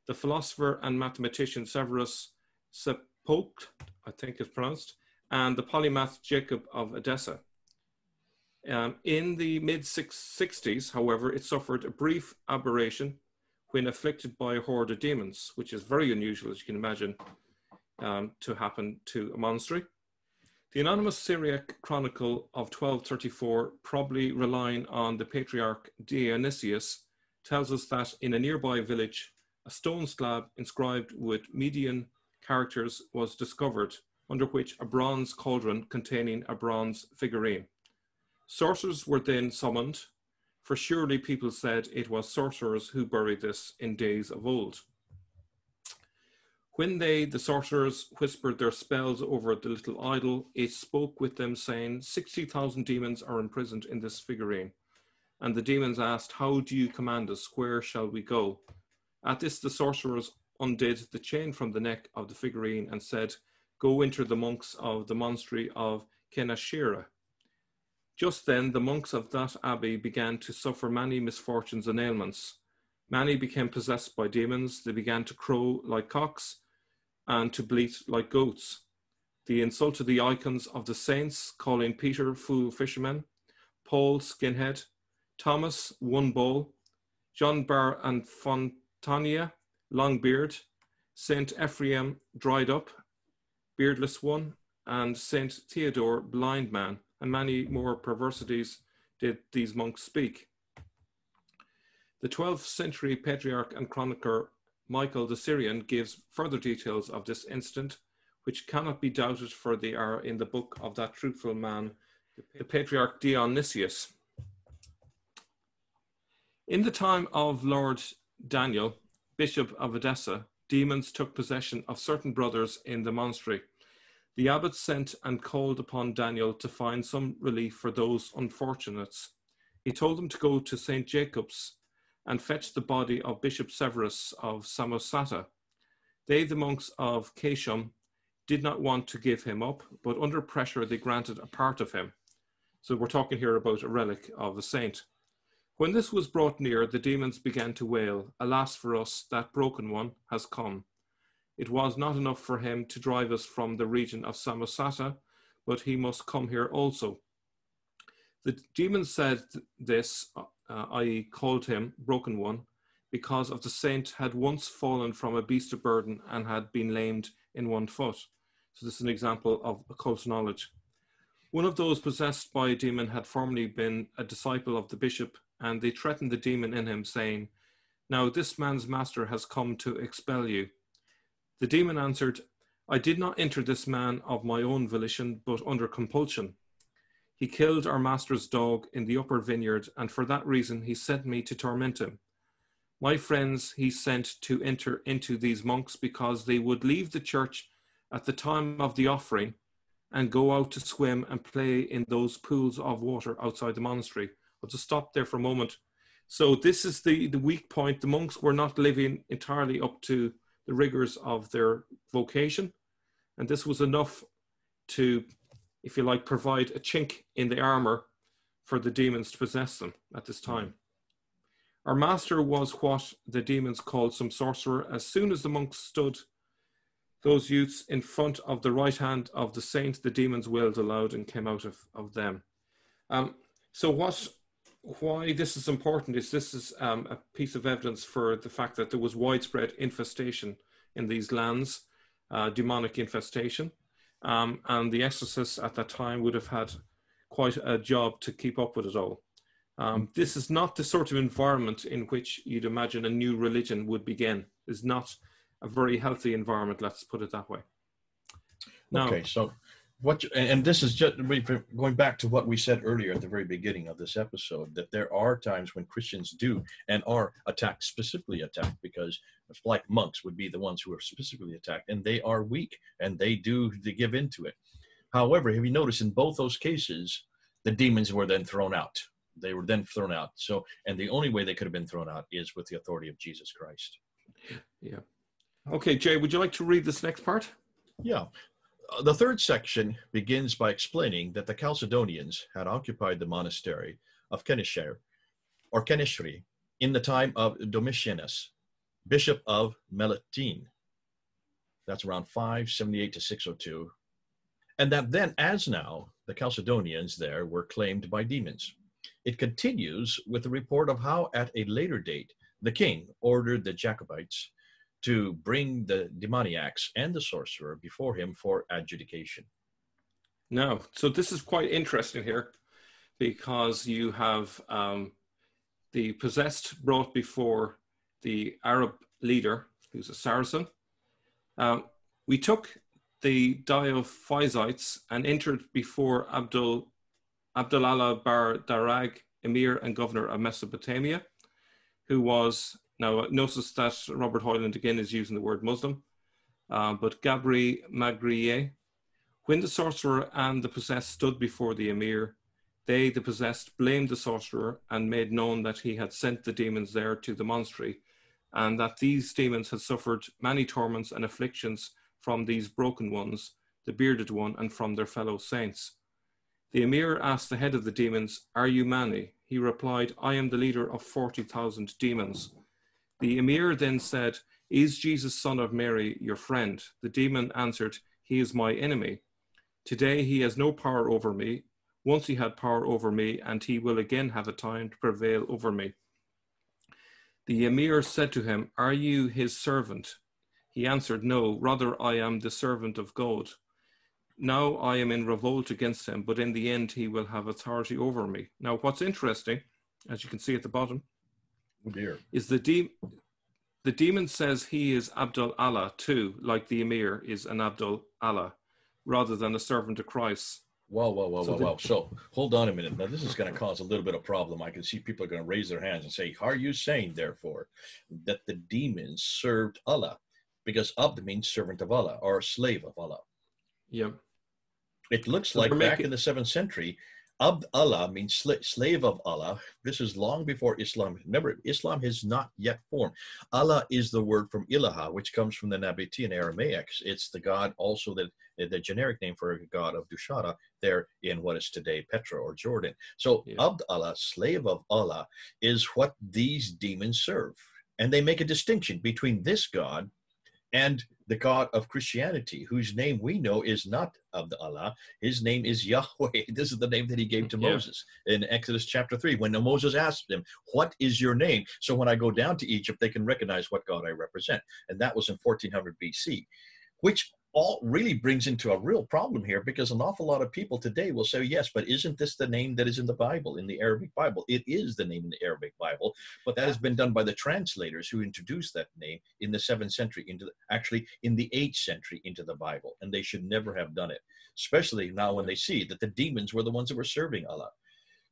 The philosopher and mathematician Severus Sepulk, I think it's pronounced, and the polymath Jacob of Edessa. In the mid-60s, however, it suffered a brief aberration when afflicted by a horde of demons, which is very unusual, as you can imagine, to happen to a monastery. The anonymous Syriac chronicle of 1234, probably relying on the patriarch Dionysius, tells us that in a nearby village, a stone slab inscribed with Median characters was discovered, under which a bronze cauldron containing a bronze figurine. Sorcerers were then summoned, for surely people said it was sorcerers who buried this in days of old. When the sorcerers, whispered their spells over the little idol, it spoke with them, saying, 60,000 demons are imprisoned in this figurine. And the demons asked, how do you command us? Where shall we go? At this, the sorcerers undid the chain from the neck of the figurine and said, go enter the monks of the monastery of Kenashira. Just then, the monks of that abbey began to suffer many misfortunes and ailments. Many became possessed by demons. They began to crow like cocks and to bleat like goats. They insulted the icons of the saints, calling Peter fool fisherman, Paul skinhead, Thomas one bowl, John Bar and Fontania long beard, Saint Ephraim dried up, beardless one, and Saint Theodore blind man, and many more perversities did these monks speak. The 12th century patriarch and chronicler Michael the Syrian gives further details of this incident, which cannot be doubted, for they are in the book of that truthful man, the patriarch Dionysius. In the time of Lord Daniel, Bishop of Edessa, demons took possession of certain brothers in the monastery. The abbot sent and called upon Daniel to find some relief for those unfortunates. He told them to go to St. Jacob's and fetch the body of Bishop Severus of Samosata. They, the monks of Keshum, did not want to give him up, but under pressure they granted a part of him. So we're talking here about a relic of a saint. When this was brought near, the demons began to wail, alas for us, that broken one has come. It was not enough for him to drive us from the region of Samosata, but he must come here also. The demons said this, i.e. called him broken one, because of the saint had once fallen from a beast of burden and had been lamed in one foot. So this is an example of occult knowledge. One of those possessed by a demon had formerly been a disciple of the bishop, and they threatened the demon in him, saying, "Now this man's master has come to expel you." The demon answered, "I did not enter this man of my own volition, but under compulsion. He killed our master's dog in the upper vineyard, and for that reason he sent me to torment him. My friends he sent to enter into these monks because they would leave the church at the time of the offering and go out to swim and play in those pools of water outside the monastery." I'll just stop there for a moment. So this is the weak point. The monks were not living entirely up to the rigors of their vocation. And this was enough to, if you like, provide a chink in the armor for the demons to possess them at this time. Our master was what the demons called some sorcerer. As soon as the monks stood, those youths, in front of the right hand of the saint, the demons wailed aloud and came out of them. So why this is important is this is a piece of evidence for the fact that there was widespread infestation in these lands, demonic infestation. And the exorcists at that time would have had quite a job to keep up with it all. This is not the sort of environment in which you'd imagine a new religion would begin. It's not a very healthy environment, let's put it that way. Now, okay, so and this is just going back to what we said earlier at the very beginning of this episode, that there are times when Christians do and are attacked, specifically attacked, because like monks would be the ones who are specifically attacked, and they are weak and they give into it. However, have you noticed in both those cases, the demons were then thrown out. They were then thrown out. So, and the only way they could have been thrown out is with the authority of Jesus Christ. Yeah. Okay, Jay, would you like to read this next part? Yeah. The third section begins by explaining that the Chalcedonians had occupied the monastery of Kenishre, or Kenishri, in the time of Domitianus, bishop of Melitene. That's around 578 to 602. And that then, as now, the Chalcedonians there were claimed by demons. It continues with the report of how, at a later date, the king ordered the Jacobites to bring the demoniacs and the sorcerer before him for adjudication. Now, so this is quite interesting here, because you have the possessed brought before the Arab leader, who's a Saracen. We took the Diophysites and entered before Abdullah bar Darag, emir and governor of Mesopotamia, who was, now notice that Robert Hoyland again is using the word Muslim, but Gabri Magriye. When the sorcerer and the possessed stood before the emir, they, the possessed, blamed the sorcerer and made known that he had sent the demons there to the monastery, and that these demons had suffered many torments and afflictions from these broken ones, the bearded one, and from their fellow saints. The emir asked the head of the demons, "Are you Mani?" He replied, "I am the leader of 40,000 demons." The emir then said, "Is Jesus, son of Mary, your friend?" The demon answered, "He is my enemy. Today he has no power over me. Once he had power over me, and he will again have a time to prevail over me." The emir said to him, "Are you his servant?" He answered, "No, rather I am the servant of God. Now I am in revolt against him, but in the end he will have authority over me." Now what's interesting, as you can see at the bottom, Oh dear. is the demon says he is Abdul Allah too, like the emir is an Abdul Allah, rather than a servant of Christ. Whoa. So hold on a minute. Now this is going to cause a little bit of problem. I can see people are going to raise their hands and say, "Are you saying, therefore, that the demons served Allah?" Because Abd means servant of Allah or slave of Allah. Yeah. It looks like back in the 7th century, Abd Allah means slave of Allah. This is long before Islam. Remember, Islam has not yet formed. Allah is the word from ilaha, which comes from the Nabatean Aramaic. It's the god, also the generic name for a god of Dushara there in what is today Petra or Jordan. So Abd Allah, slave of Allah, is what these demons serve. And they make a distinction between this god and the God of Christianity, whose name we know is not Abd Allah. His name is Yahweh. This is the name that he gave to Moses in Exodus chapter 3, when Moses asked him, "What is your name?" So when I go down to Egypt, they can recognize what God I represent. And that was in 1400 BC, which all really brings into a real problem here, because an awful lot of people today will say, yes, but isn't this the name that is in the Bible, in the Arabic Bible? It is the name in the Arabic Bible, but that has been done by the translators who introduced that name in the 7th century actually in the 8th century into the Bible, and they should never have done it, especially now when they see that the demons were the ones that were serving Allah,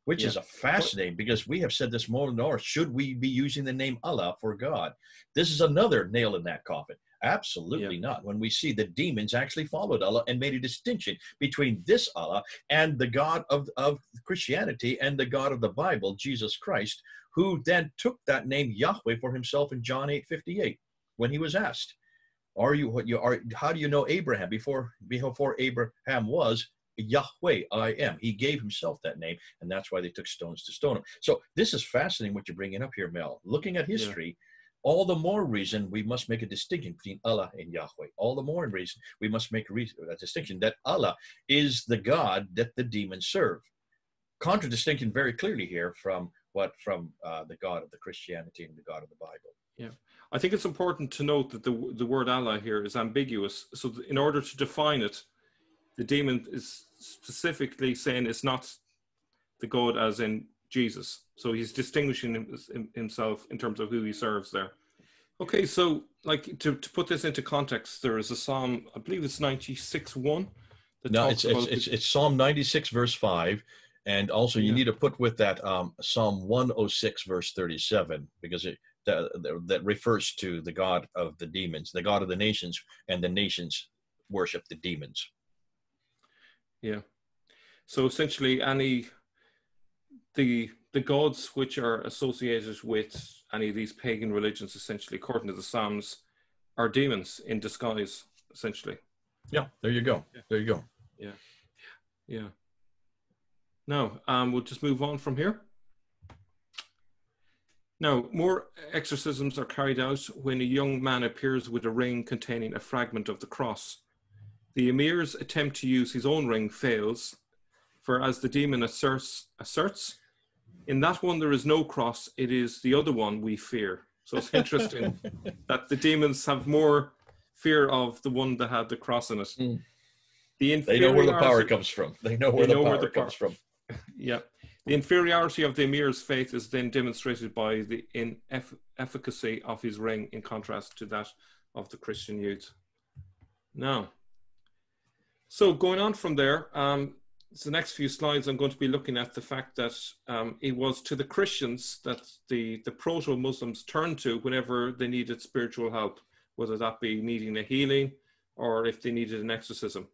which is a fascinating, because we have said this more and more. Should we be using the name Allah for God? This is another nail in that coffin. Absolutely not. When we see the demons actually followed Allah and made a distinction between this Allah and the God of Christianity and the God of the Bible, Jesus Christ, who then took that name Yahweh for himself in John 8:58 when he was asked, how do you know Abraham? Before Abraham was, Yahweh, I am. He gave himself that name, and that's why they took stones to stone him. So this is fascinating what you're bringing up here, Mel. Looking at history, all the more reason we must make a distinction between Allah and Yahweh. All the more reason we must make a distinction that Allah is the God that the demons serve. Contradistinction very clearly here from the God of the Christianity and the God of the Bible. Yeah, I think it's important to note that the word Allah here is ambiguous. So in order to define it, the demon is specifically saying it's not the God as in Jesus. So he's distinguishing himself in terms of who he serves there. Okay, so like to put this into context, there is a Psalm, I believe it's 96:1. No, it's Psalm 96 verse 5, and also you need to put with that Psalm 106 verse 37, because that refers to the God of the demons, the God of the nations, and the nations worship the demons. Yeah. So essentially, the gods which are associated with any of these pagan religions, essentially, according to the Psalms, are demons in disguise, essentially. Yeah, there you go. Yeah. There you go. Yeah. Yeah. Now, we'll just move on from here. Now, more exorcisms are carried out when a young man appears with a ring containing a fragment of the cross. The emir's attempt to use his own ring fails, for as the demon asserts, in that one there is no cross, it is the other one we fear. So it's interesting that the demons have more fear of the one that had the cross in it. Mm. They know where the power comes from. They know where the power comes from. Yeah. The inferiority of the emir's faith is then demonstrated by the inefficacy of his ring in contrast to that of the Christian youth. Now, so going on from there, the next few slides I'm going to be looking at the fact that it was to the Christians that the proto-Muslims turned to whenever they needed spiritual help, whether that be needing a healing or if they needed an exorcism.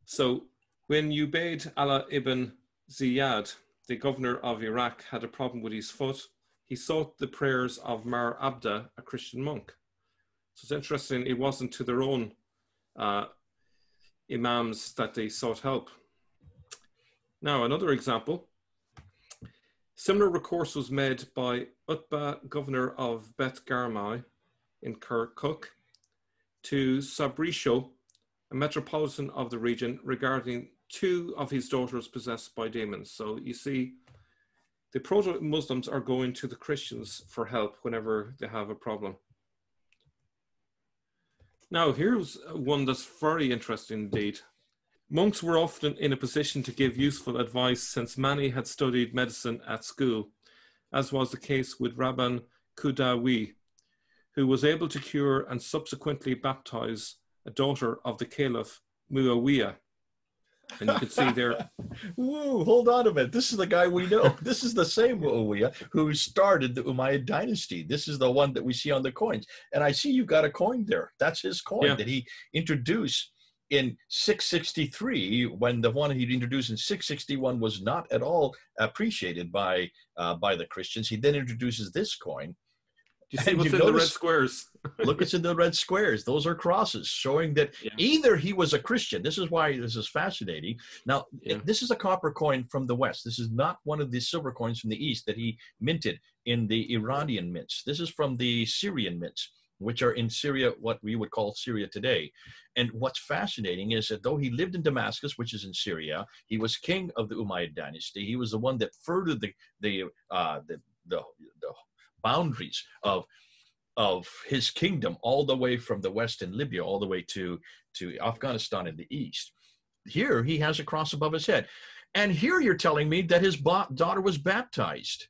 So when Ubayd Allah ibn Ziyad, the governor of Iraq, had a problem with his foot, he sought the prayers of Mar Abda, a Christian monk. So it's interesting, it wasn't to their own imams that they sought help. Now, another example. Similar recourse was made by Utbah, governor of Beth Garmai in Kirkuk, to Sabrisho, a metropolitan of the region, regarding 2 of his daughters possessed by demons. So you see, the proto-Muslims are going to the Christians for help whenever they have a problem. Now, here's one that's very interesting indeed. Monks were often in a position to give useful advice since many had studied medicine at school, as was the case with Rabban Kudawi, who was able to cure and subsequently baptize a daughter of the Caliph Muawiyah. And you can see there. Whoa, hold on a minute. This is the guy we know. This is the same Muawiyah who started the Umayyad dynasty. This is the one that we see on the coins. And I see you've got a coin there. That's his coin that he introduced in 663, when the one he'd introduced in 661 was not at all appreciated by the Christians. He then introduces this coin. Do you see what's in the red squares? Look what's in the red squares. Those are crosses showing that either he was a Christian. This is why this is fascinating. Now, this is a copper coin from the West. This is not one of the silver coins from the East that he minted in the Iranian mints. This is from the Syrian mints, which are in Syria, what we would call Syria today. And what's fascinating is that though he lived in Damascus, which is in Syria, he was king of the Umayyad dynasty. He was the one that furthered the boundaries of of his kingdom, all the way from the west in Libya, all the way to Afghanistan in the east. Here he has a cross above his head. And here you're telling me that his daughter was baptized.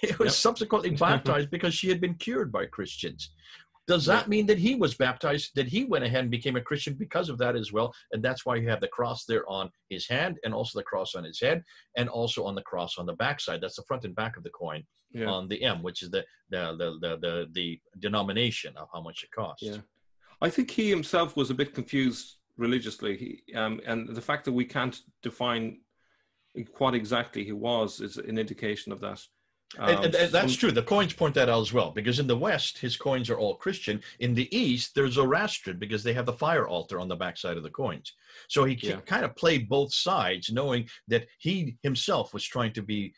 It was subsequently baptized because she had been cured by Christians. Does that mean that he was baptized, that he went ahead and became a Christian because of that as well? And that's why you have the cross there on his hand, and also the cross on his head, and also on the cross on the backside. That's the front and back of the coin on the M, which is the denomination of how much it costs. Yeah. I think he himself was a bit confused religiously. And the fact that we can't define what exactly he was is an indication of that. And that's true. The coins point that out as well, because in the West, his coins are all Christian. In the East, they're Zoroastrian because they have the fire altar on the backside of the coins. So he kind of played both sides, knowing that he himself was trying to be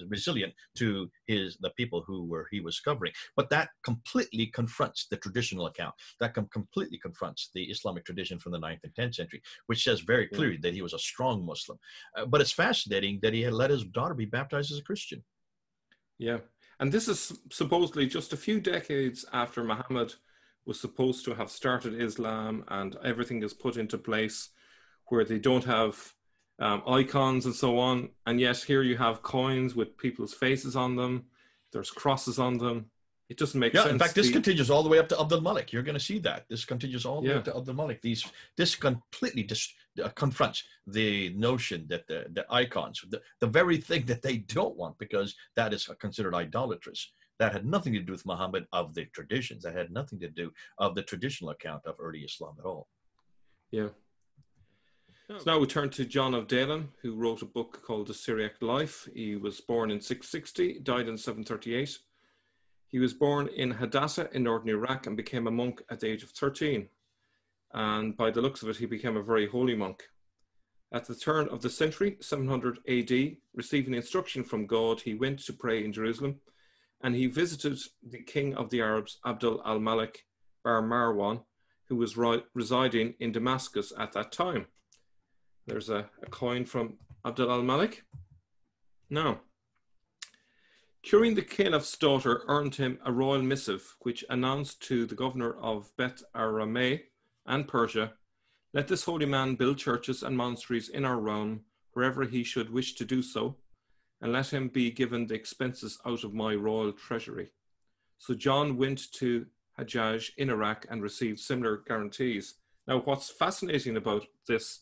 resilient to the people he was covering. But that completely confronts the traditional account. That completely confronts the Islamic tradition from the 9th and 10th century, which says very clearly that he was a strong Muslim. But it's fascinating that he had let his daughter be baptized as a Christian. Yeah. And this is supposedly just a few decades after Muhammad was supposed to have started Islam, and everything is put into place where they don't have icons and so on. And yet here you have coins with people's faces on them. There's crosses on them. It doesn't make sense. In fact, this continues all the way up to Abdul Malik. You're going to see that. This continues all the way up to Abdul Malik. This completely confronts the notion that the icons, the very thing that they don't want, because that is considered idolatrous. That had nothing to do with Muhammad of the traditions. That had nothing to do of the traditional account of early Islam at all. Yeah. So now we turn to John of Daylan, who wrote a book called The Syriac Life. He was born in 660, died in 738. He was born in Hadassah in northern Iraq and became a monk at the age of 13. And by the looks of it, he became a very holy monk. At the turn of the century, 700 AD, receiving instruction from God, he went to pray in Jerusalem, and he visited the king of the Arabs, Abd al-Malik Bar Marwan, who was residing in Damascus at that time. There's a coin from Abd al-Malik. Now, curing the caliph's daughter earned him a royal missive, which announced to the governor of Bet Arameh and Persia, "Let this holy man build churches and monasteries in our realm, wherever he should wish to do so, and let him be given the expenses out of my royal treasury." So John went to Hajjaj in Iraq and received similar guarantees. Now, what's fascinating about this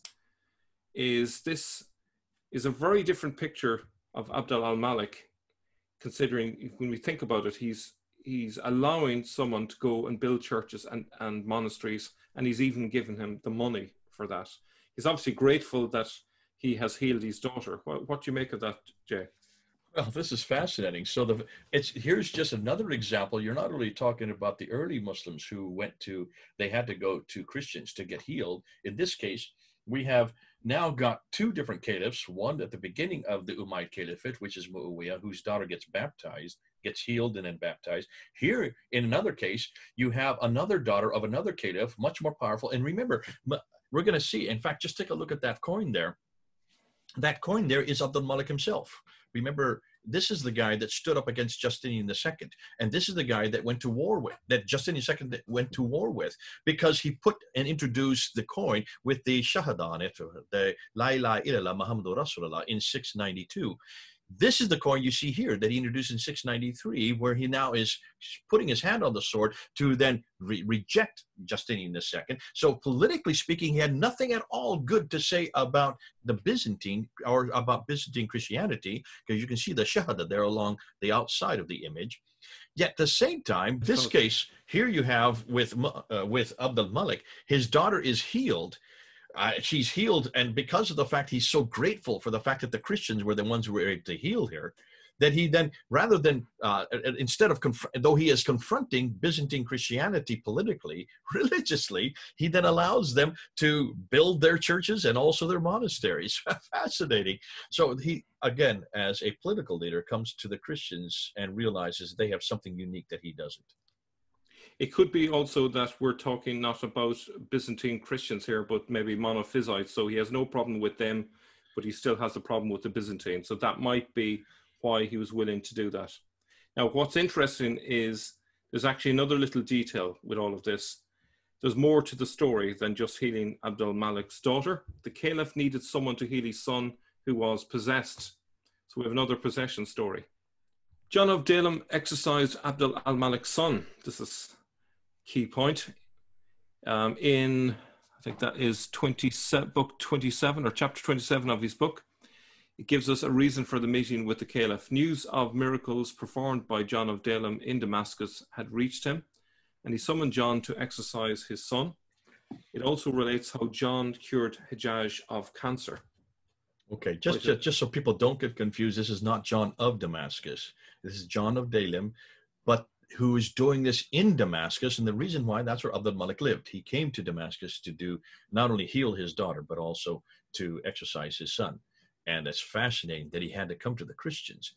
is a very different picture of Abd al-Malik, considering when we think about it, he's allowing someone to go and build churches and monasteries, and he's even given him the money for that. He's obviously grateful that he has healed his daughter. What do you make of that, Jay? Well, this is fascinating. So here's just another example. You're not really talking about the early Muslims who they had to go to Christians to get healed. In this case, we have now got two different caliphs, one at the beginning of the Umayyad Caliphate, which is Muawiyah, whose daughter gets baptized, gets healed and then baptized. Here, in another case, you have another daughter of another caliph, much more powerful. And remember, we're going to see, in fact, just take a look at that coin there. That coin there is Abdul Malik himself. Remember, this is the guy that stood up against Justinian II. And this is the guy that went to war with, that Justinian II went to war with, because he put and introduced the coin with the Shahada on it, the La ilaha illallah Muhammadur Rasulullah, in 692. This is the coin you see here that he introduced in 693, where he now is putting his hand on the sword to then reject Justinian II. So politically speaking, he had nothing at all good to say about the Byzantine or about Byzantine Christianity, because you can see the Shahada there along the outside of the image. Yet at the same time, this case here you have with Abdul Malik, his daughter is healed. She's healed, and because of the fact he's so grateful for the fact that the Christians were the ones who were able to heal her, that he then, rather than, instead of, though he is confronting Byzantine Christianity politically, religiously, he then allows them to build their churches and also their monasteries. Fascinating. So he, again, as a political leader, comes to the Christians and realizes they have something unique that he doesn't. It could be also that we're talking not about Byzantine Christians here, but maybe monophysites. So he has no problem with them, but he still has a problem with the Byzantine. So that might be why he was willing to do that. Now, what's interesting is there's actually another little detail with all of this. There's more to the story than just healing Abd al-Malik's daughter. The caliph needed someone to heal his son who was possessed. So we have another possession story. John of Dalem exorcised Abd al-Malik's son. This is a key point. In, I think that is book 27 or chapter 27 of his book. It gives us a reason for the meeting with the caliph. News of miracles performed by John of Dalem in Damascus had reached him, and he summoned John to exorcise his son. It also relates how John cured Hajjaj of cancer. Okay, just so people don't get confused, this is not John of Damascus. This is John of Dalem, but who is doing this in Damascus, and the reason why, that's where Abd al-Malik lived. He came to Damascus to do, not only heal his daughter, but also to exorcise his son. And it's fascinating that he had to come to the Christians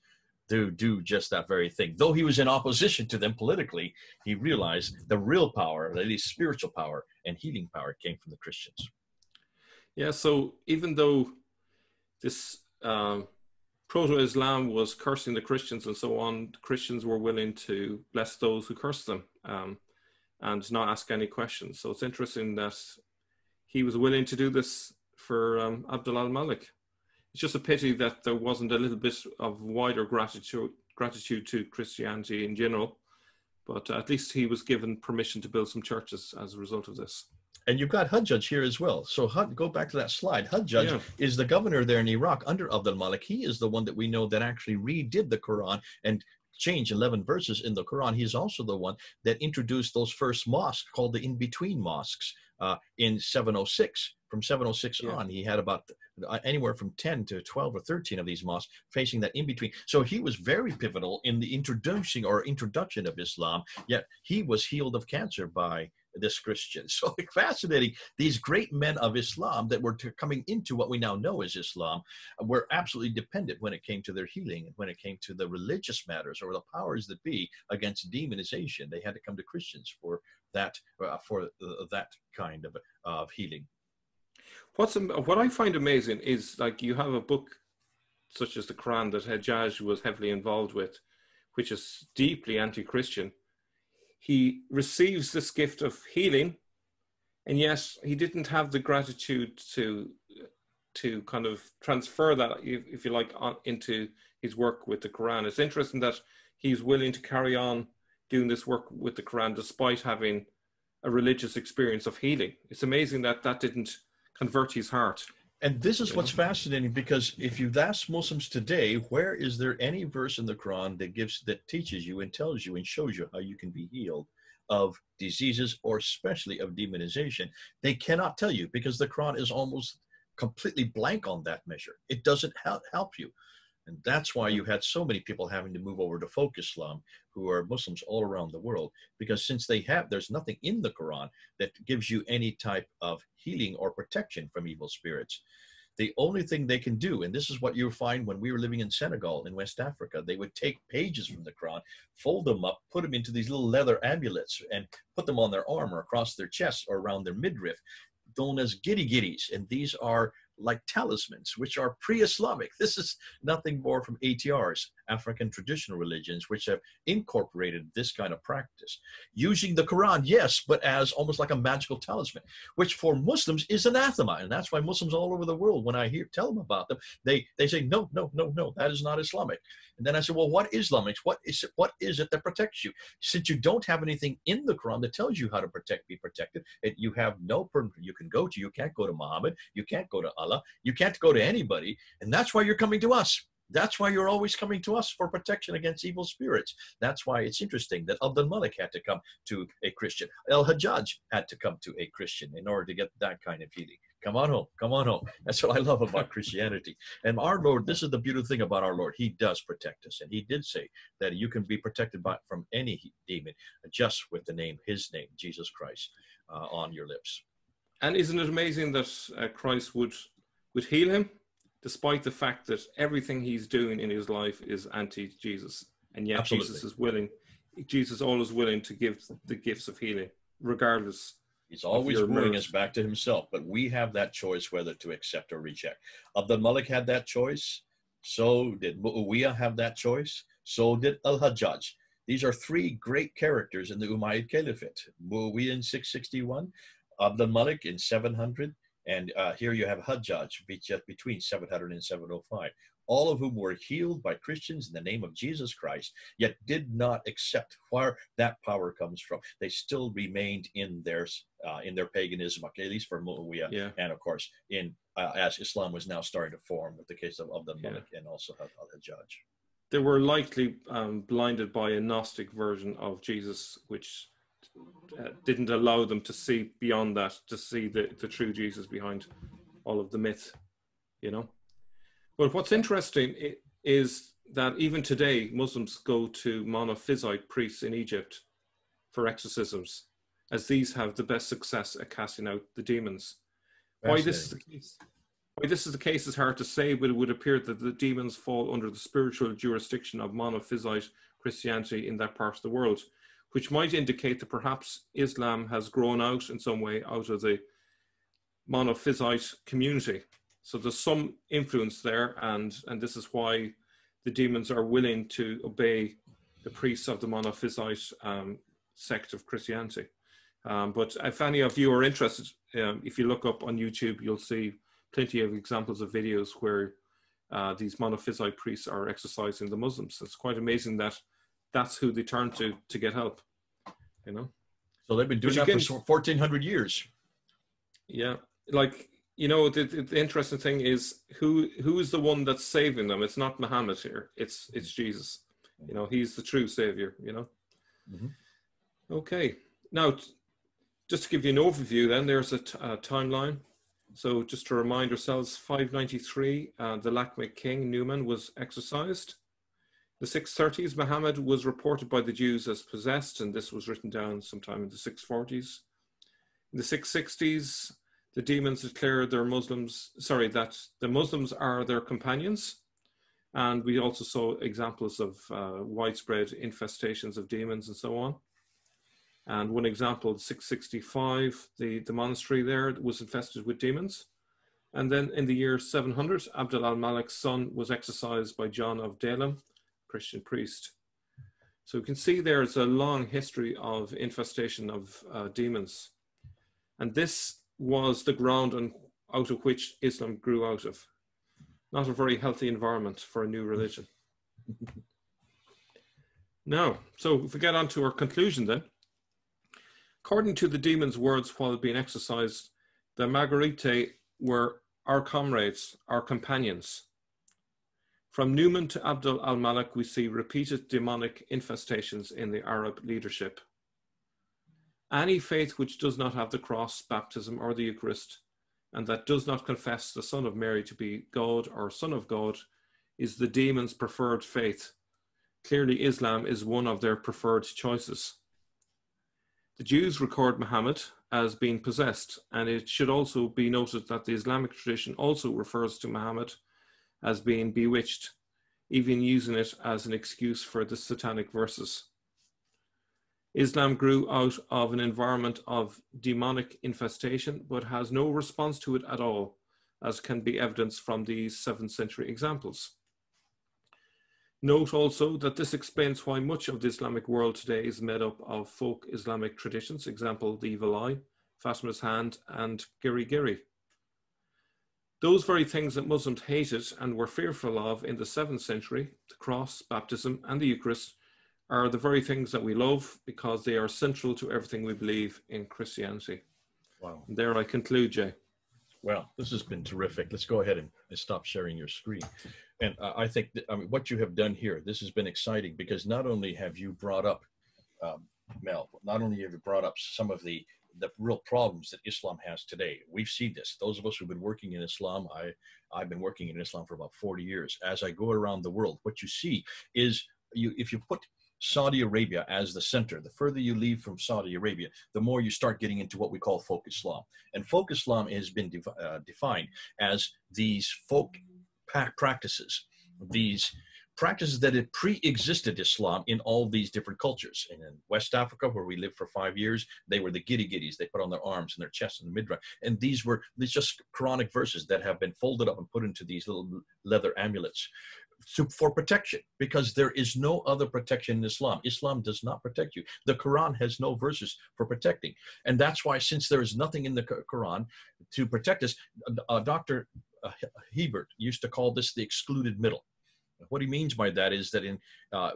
to do just that very thing. Though he was in opposition to them politically, he realized the real power, at least spiritual power and healing power, came from the Christians. Yeah, so even though this proto-Islam was cursing the Christians and so on, Christians were willing to bless those who cursed them and not ask any questions. So it's interesting that he was willing to do this for Abd al-Malik. It's just a pity that there wasn't a little bit of wider gratitude to Christianity in general, but at least he was given permission to build some churches as a result of this. And you've got Hajjaj here as well. So go back to that slide. Hajjaj is the governor there in Iraq under Abd al-Malik. He is the one that we know that actually redid the Quran and changed 11 verses in the Quran. He's also the one that introduced those first mosques called the in-between mosques in 706. From 706 on, he had about anywhere from 10 to 12 or 13 of these mosques facing that in-between. So he was very pivotal in the introduction of Islam, yet he was healed of cancer by this Christian. So fascinating. These great men of Islam that were coming into what we now know as Islam were absolutely dependent when it came to their healing and when it came to the religious matters or the powers that be against demonization. They had to come to Christians for that kind of healing. What I find amazing is, like, you have a book such as the Quran that Hajjaj was heavily involved with, which is deeply anti-Christian. He receives this gift of healing, and yet he didn't have the gratitude to kind of transfer that, if you like, into his work with the Quran. It's interesting that he's willing to carry on doing this work with the Quran despite having a religious experience of healing. It's amazing that that didn't convert his heart. And this is what's fascinating, because if you ask Muslims today, where is there any verse in the Quran that teaches you and tells you and shows you how you can be healed of diseases, or especially of demonization? They cannot tell you, because the Quran is almost completely blank on that measure. It doesn't help you. And that's why you had so many people having to move over to folk Islam, who are Muslims all around the world, because since there's nothing in the Quran that gives you any type of healing or protection from evil spirits. The only thing they can do, and this is what you find when we were living in Senegal in West Africa, they would take pages from the Quran, fold them up, put them into these little leather amulets, and put them on their arm or across their chest or around their midriff, known as giddy-giddies. And these are like talismans, which are pre-Islamic. This is nothing more from ATRs, African traditional religions, which have incorporated this kind of practice. Using the Quran, yes, but as almost like a magical talisman, which for Muslims is anathema. And that's why Muslims all over the world, when I tell them about them, they say, no, that is not Islamic. And then I say, well, what is Islamic? What is it that protects you? Since you don't have anything in the Quran that tells you how to be protected, you have no person you can't go to Muhammad, you can't go to Allah, you can't go to anybody. And that's why you're coming to us. That's why you're always coming to us for protection against evil spirits. That's why it's interesting that Abd al-Malik had to come to a Christian. Al-Hajjaj had to come to a Christian in order to get that kind of healing. Come on home. Come on home. That's what I love about Christianity. And our Lord, this is the beautiful thing about our Lord. He does protect us. And he did say that you can be protected from any demon just with his name, Jesus Christ, on your lips. And isn't it amazing that Christ would heal him, despite the fact that everything he's doing in his life is anti-Jesus? And yet Absolutely. Jesus always willing to give the gifts of healing, regardless. He's always bringing us back to himself, but we have that choice whether to accept or reject. Abd al-Malik had that choice. So did Muawiyah have that choice. So did Al-Hajjaj. These are three great characters in the Umayyad Caliphate. Muawiyah in 661, Abdul Malik in 700, and here you have Hajjaj between 700 and 705, all of whom were healed by Christians in the name of Jesus Christ, yet did not accept where that power comes from. They still remained in their paganism, at least for Muawiyah, Yeah. and of course as Islam was now starting to form with the case of Abdul Malik and also Al-Hajjaj. They were likely blinded by a Gnostic version of Jesus, which didn't allow them to see beyond that, to see the true Jesus behind all of the myth, you know. But what's interesting is that even today, Muslims go to monophysite priests in Egypt for exorcisms, as these have the best success at casting out the demons. Why this is the case? Why this is the case is hard to say, but it would appear that the demons fall under the spiritual jurisdiction of monophysite Christianity in that part of the world, which might indicate that perhaps Islam has grown out in some way out of the monophysite community. So there's some influence there, and this is why the demons are willing to obey the priests of the monophysite sect of Christianity. But if any of you are interested, if you look up on YouTube, you'll see plenty of examples of videos where these monophysite priests are exorcising the Muslims. It's quite amazing that that's who they turn to get help, you know. So they've been doing that for 1,400 years. Yeah, like, you know, the interesting thing is who is the one that's saving them? It's not Muhammad here. It's Jesus. You know, he's the true savior, you know. Mm-hmm. Okay. Now, just to give you an overview then, there's a timeline. So just to remind ourselves, 593, the Lakhmid king, Numan, was exorcised. The 630s, Muhammad was reported by the Jews as possessed, and this was written down sometime in the 640s. In the 660s, the demons declared that the Muslims are their companions. And we also saw examples of widespread infestations of demons and so on. And one example, 665, the monastery there was infested with demons. And then in the year 700, Abdul al-Malik's son was exorcised by John of Dalem, Christian priest. So you can see there's a long history of infestation of demons. And this was the ground out of which Islam grew out of. Not a very healthy environment for a new religion. Now, so if we get on to our conclusion then, according to the demons' words while being exorcised, the Margarite were our comrades, our companions. From Numan to Abdul al-Malik, we see repeated demonic infestations in the Arab leadership. Any faith which does not have the cross, baptism, or the Eucharist, and that does not confess the Son of Mary to be God or Son of God, is the demons' preferred faith. Clearly, Islam is one of their preferred choices. The Jews record Muhammad as being possessed, and it should also be noted that the Islamic tradition also refers to Muhammad as being bewitched, even using it as an excuse for the satanic verses. Islam grew out of an environment of demonic infestation, but has no response to it at all, as can be evidenced from these 7th century examples. Note also that this explains why much of the Islamic world today is made up of folk Islamic traditions, example, the evil eye, Fatima's hand, and Giri Giri. Those very things that Muslims hated and were fearful of in the 7th century, the cross, baptism, and the Eucharist, are the very things that we love because they are central to everything we believe in Christianity. Wow. And there I conclude, Jay. Well, this has been terrific. Let's go ahead and stop sharing your screen. And I think that, what you have done here, this has been exciting because not only have you brought up, Mel, not only have you brought up some of the real problems that Islam has today. We've seen this. Those of us who've been working in Islam, I've been working in Islam for about 40 years. As I go around the world, what you see is if you put Saudi Arabia as the center, the further you leave from Saudi Arabia, the more you start getting into what we call folk Islam. And folk Islam has been defined as these folk practices, these practices that had pre-existed Islam in all these different cultures. And in West Africa, where we lived for 5 years, they were the giddy-giddies. They put on their arms and their chests and the midriff. And these just Quranic verses that have been folded up and put into these little leather amulets. for protection, because there is no other protection in Islam. Islam does not protect you. The Quran has no verses for protecting. And that's why, since there is nothing in the Quran to protect us, Dr. Hebert used to call this the excluded middle. What he means by that is that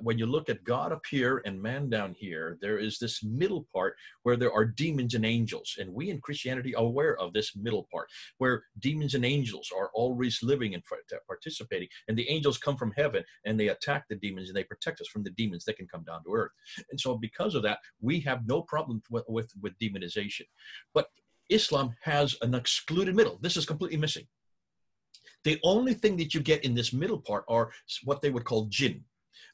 when you look at God up here and man down here, there is this middle part where there are demons and angels. And we in Christianity are aware of this middle part, where demons and angels are always living and participating. And the angels come from heaven and they attack the demons and they protect us from the demons that can come down to earth. And so because of that, we have no problem with demonization. But Islam has an excluded middle. This is completely missing. The only thing that you get in this middle part are what they would call jinn.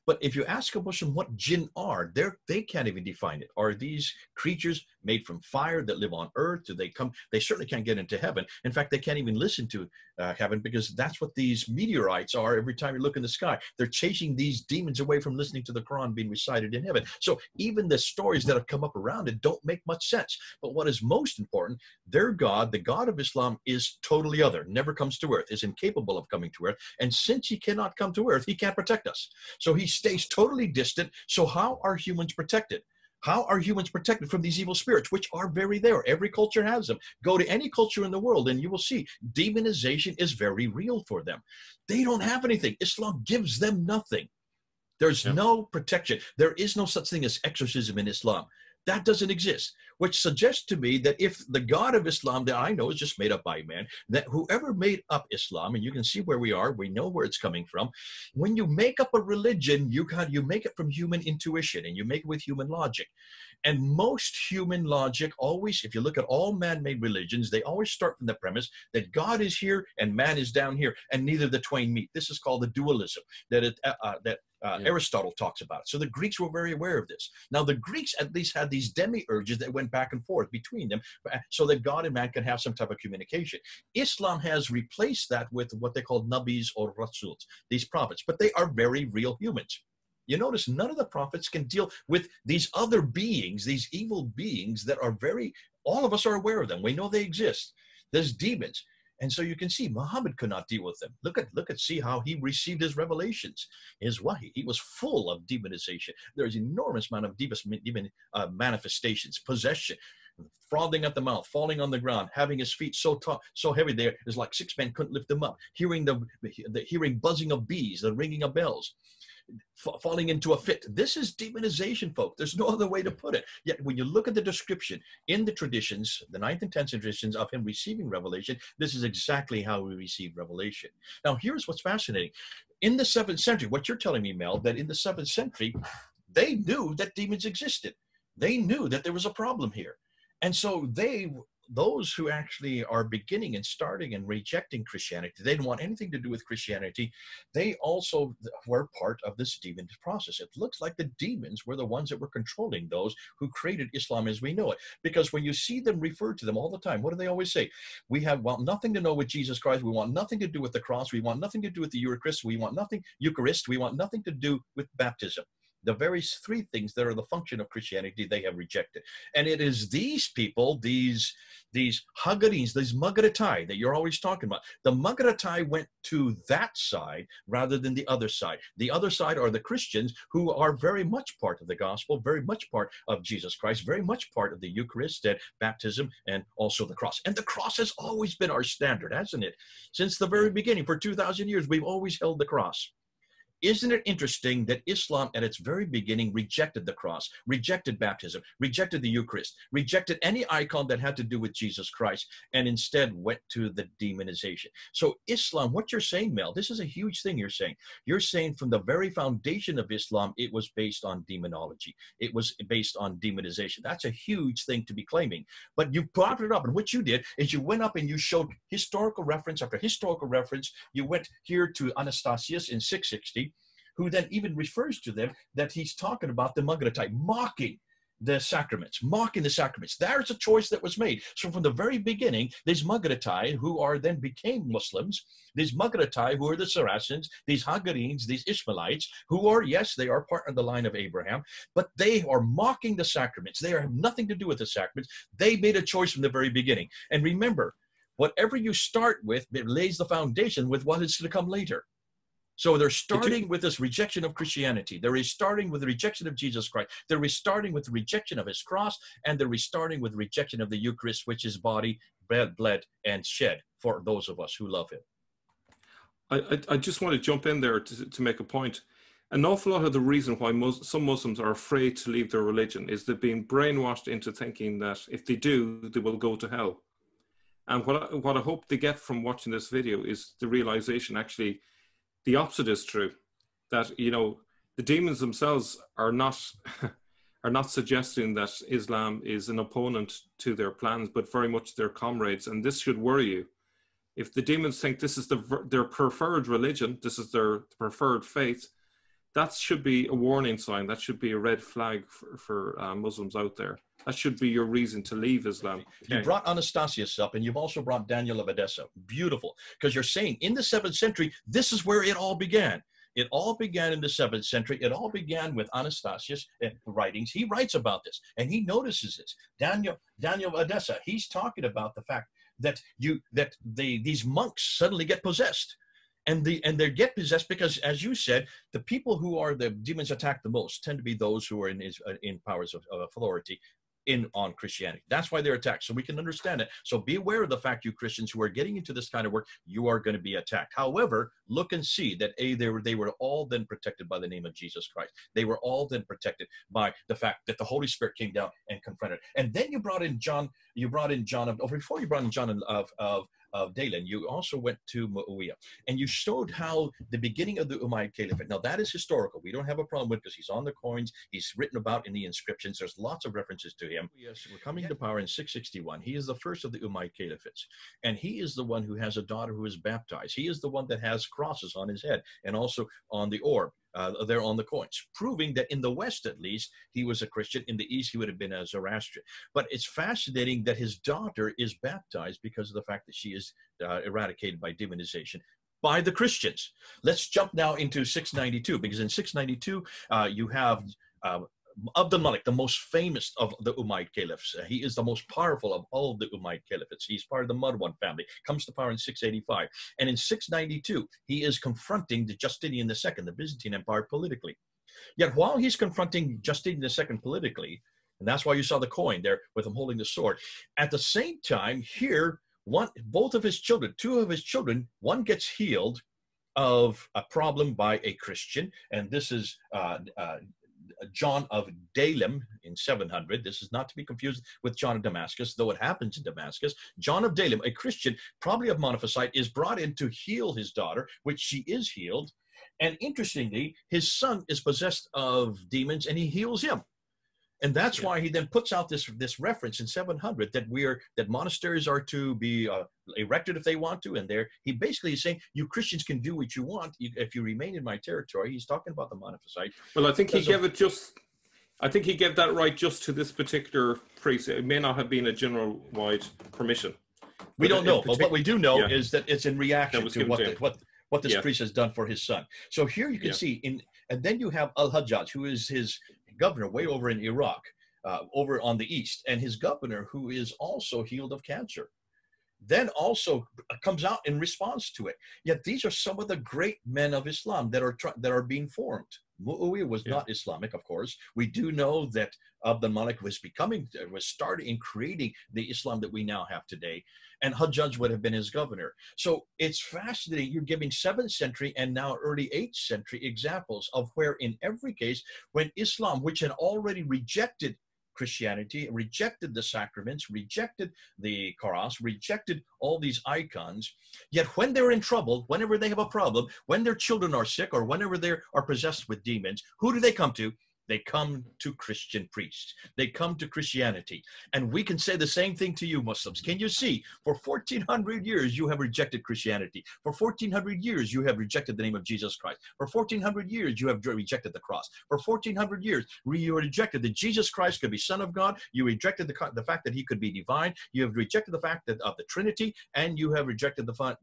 But if you ask a Muslim what jinn are, they can't even define it. Are these creatures made from fire that live on earth? Do they come? They certainly can't get into heaven. In fact, they can't even listen to heaven, because that's what these meteorites are. Every time you look in the sky, they're chasing these demons away from listening to the Quran being recited in heaven. So even the stories that have come up around it don't make much sense. But what is most important, their God, the God of Islam, is totally other, never comes to earth, is incapable of coming to earth. And since he cannot come to earth, he can't protect us. So he stays totally distant. So how are humans protected? How are humans protected from these evil spirits, which are very there? Every culture has them. Go to any culture in the world and you will see demonization is very real for them. They don't have anything. Islam gives them nothing. There's no protection. There is no such thing as exorcism in Islam. That doesn't exist, which suggests to me that if the God of Islam that I know is just made up by man, that whoever made up Islam, and you can see where we are, we know where it's coming from. When you make up a religion, you make it from human intuition and you make it with human logic. And most human logic always, if you look at all man-made religions, they always start from the premise that God is here and man is down here, and neither the twain meet. This is called the dualism that Aristotle talks about. So the Greeks were very aware of this. Now the Greeks at least had these demiurges that went back and forth between them so that God and man can have some type of communication. Islam has replaced that with what they call nabis or rasuls, these prophets, but they are very real humans. You notice none of the prophets can deal with these other beings, these evil beings that are all of us are aware of them. We know they exist. There's demons. And so you can see Muhammad could not deal with them. See how he received his revelations, his wahi. He was full of demonization. There's an enormous amount of demon manifestations, possession, frothing at the mouth, falling on the ground, having his feet so heavy there, it's like 6 men couldn't lift them up. Hearing hearing buzzing of bees, the ringing of bells. Falling into a fit. This is demonization, folks. There's no other way to put it. Yet when you look at the description in the traditions, the 9th and 10th traditions of him receiving revelation, this is exactly how he received revelation. Now, here's what's fascinating. In the 7th century, what you're telling me, Mel, that in the 7th century, they knew that demons existed. They knew that there was a problem here. And so those who actually are beginning and starting and rejecting Christianity, they didn't want anything to do with Christianity. They also were part of this demon process. It looks like the demons were the ones that were controlling those who created Islam as we know it. Because when you see them refer to them all the time, what do they always say? We want nothing to know with Jesus Christ. We want nothing to do with the cross. We want nothing to do with the Eucharist. We want nothing to do with baptism. The very 3 things that are the function of Christianity, they have rejected. And it is these people, these Hagarenes, these Magaratai that you're always talking about. The Magaratai went to that side rather than the other side. The other side are the Christians, who are very much part of the gospel, very much part of Jesus Christ, very much part of the Eucharist and baptism, and also the cross. And the cross has always been our standard, hasn't it? Since the very beginning, for 2,000 years, we've always held the cross. Isn't it interesting that Islam at its very beginning rejected the cross, rejected baptism, rejected the Eucharist, rejected any icon that had to do with Jesus Christ, and instead went to the demonization? So Islam, what you're saying, Mel, this is a huge thing you're saying. You're saying from the very foundation of Islam, it was based on demonology. It was based on demonization. That's a huge thing to be claiming. But you brought it up, and what you did is you went up and you showed historical reference after historical reference. You went here to Anastasius in 660, who then even refers to them that he's talking about the Magaratai, mocking the sacraments. There's a choice that was made. So from the very beginning, these Magaratai, who are then became Muslims, these Magaratai, who are the Saracens, these Hagarenes, these Ishmaelites, who are, yes, they are part of the line of Abraham, but they are mocking the sacraments. They have nothing to do with the sacraments. They made a choice from the very beginning. And remember, whatever you start with, it lays the foundation with what is to come later. So they're starting with this rejection of Christianity. They're restarting with the rejection of Jesus Christ. They're restarting with the rejection of his cross, and they're restarting with the rejection of the Eucharist, which is body, bled, and shed for those of us who love him. I just want to jump in there to make a point. An awful lot of the reason why some Muslims are afraid to leave their religion is they're being brainwashed into thinking that if they do, they will go to hell. And what I hope they get from watching this video is the realization, actually, the opposite is true. That, you know, the demons themselves are not are not suggesting that Islam is an opponent to their plans, but very much their comrades. And this should worry you. If the demons think this is their preferred religion, this is their preferred faith, that should be a warning sign. That should be a red flag for Muslims out there. That should be your reason to leave Islam. You brought Anastasius up, and you've also brought Daniel of Edessa. Beautiful. Because you're saying in the 7th century, this is where it all began. It all began in the 7th century. It all began with Anastasius' writings. He writes about this, and he notices this. Daniel of Edessa, he's talking about the fact that these monks suddenly get possessed. And they get possessed because, as you said, the people who are the demons attack the most tend to be those who are in powers of authority on Christianity. That's why they're attacked. So we can understand it. So be aware of the fact, you Christians who are getting into this kind of work, you are going to be attacked. However, look and see that they were all then protected by the name of Jesus Christ. They were all then protected by the fact that the Holy Spirit came down and confronted. And then you brought in John. Before you brought in John of Dalen, you also went to Muawiyah, and you showed how the beginning of the Umayyad Caliphate. Now that is historical. We don't have a problem with, because he's on the coins. He's written about in the inscriptions. There's lots of references to him. Yes, we're coming to power in 661. He is the first of the Umayyad Caliphates, and he is the one who has a daughter who is baptized. He is the one that has crosses on his head and also on the orb. There on the coins, proving that in the West, at least, he was a Christian. In the East, he would have been a Zoroastrian. But it's fascinating that his daughter is baptized because of the fact that she is eradicated by demonization by the Christians. Let's jump now into 692, because in 692, you have Abd al-Malik, the most famous of the Umayyad caliphs. He is the most powerful of all of the Umayyad caliphates. He's part of the Marwan family, comes to power in 685. And in 692, he is confronting the Justinian II, the Byzantine Empire, politically. Yet while he's confronting Justinian II politically, and that's why you saw the coin there with him holding the sword, at the same time, here, two of his children, one gets healed of a problem by a Christian, and this is John of Dalem in 700. This is not to be confused with John of Damascus, though it happens in Damascus. John of Dalem, a Christian, probably of Monophysite, is brought in to heal his daughter, which she is healed. And interestingly, his son is possessed of demons, and he heals him. And that's why he then puts out this reference in 700 that monasteries are to be erected if they want to. And he basically is saying, you Christians can do what you want if you remain in my territory. He's talking about the Monophysite. Well, I think he gave that right just to this particular priest. It may not have been a general-wide permission. We don't know, but what we do know is that it's in reaction to what this priest has done for his son. So here you can see, and then you have Al-Hajjaj, who is his governor way over in Iraq, over on the east, and his governor, who is also healed of cancer, then also comes out in response to it. Yet these are some of the great men of Islam that are being formed. Muawiyah was not Islamic, of course. We do know that Abd al-Malik was starting in creating the Islam that we now have today, and Hajjaj would have been his governor. So it's fascinating. You're giving 7th century and now early 8th century examples of where, in every case, when Islam, which had already rejected Christianity, rejected the sacraments, rejected the cross, rejected all these icons, yet when they're in trouble, whenever they have a problem, when their children are sick, or whenever they are possessed with demons, who do they come to? They come to Christian priests. They come to Christianity. And we can say the same thing to you, Muslims. Can you see? For 1,400 years, you have rejected Christianity. For 1,400 years, you have rejected the name of Jesus Christ. For 1,400 years, you have rejected the cross. For 1,400 years, you rejected that Jesus Christ could be Son of God. You rejected the fact that he could be divine. You have rejected the fact of the Trinity. And you have rejected the fact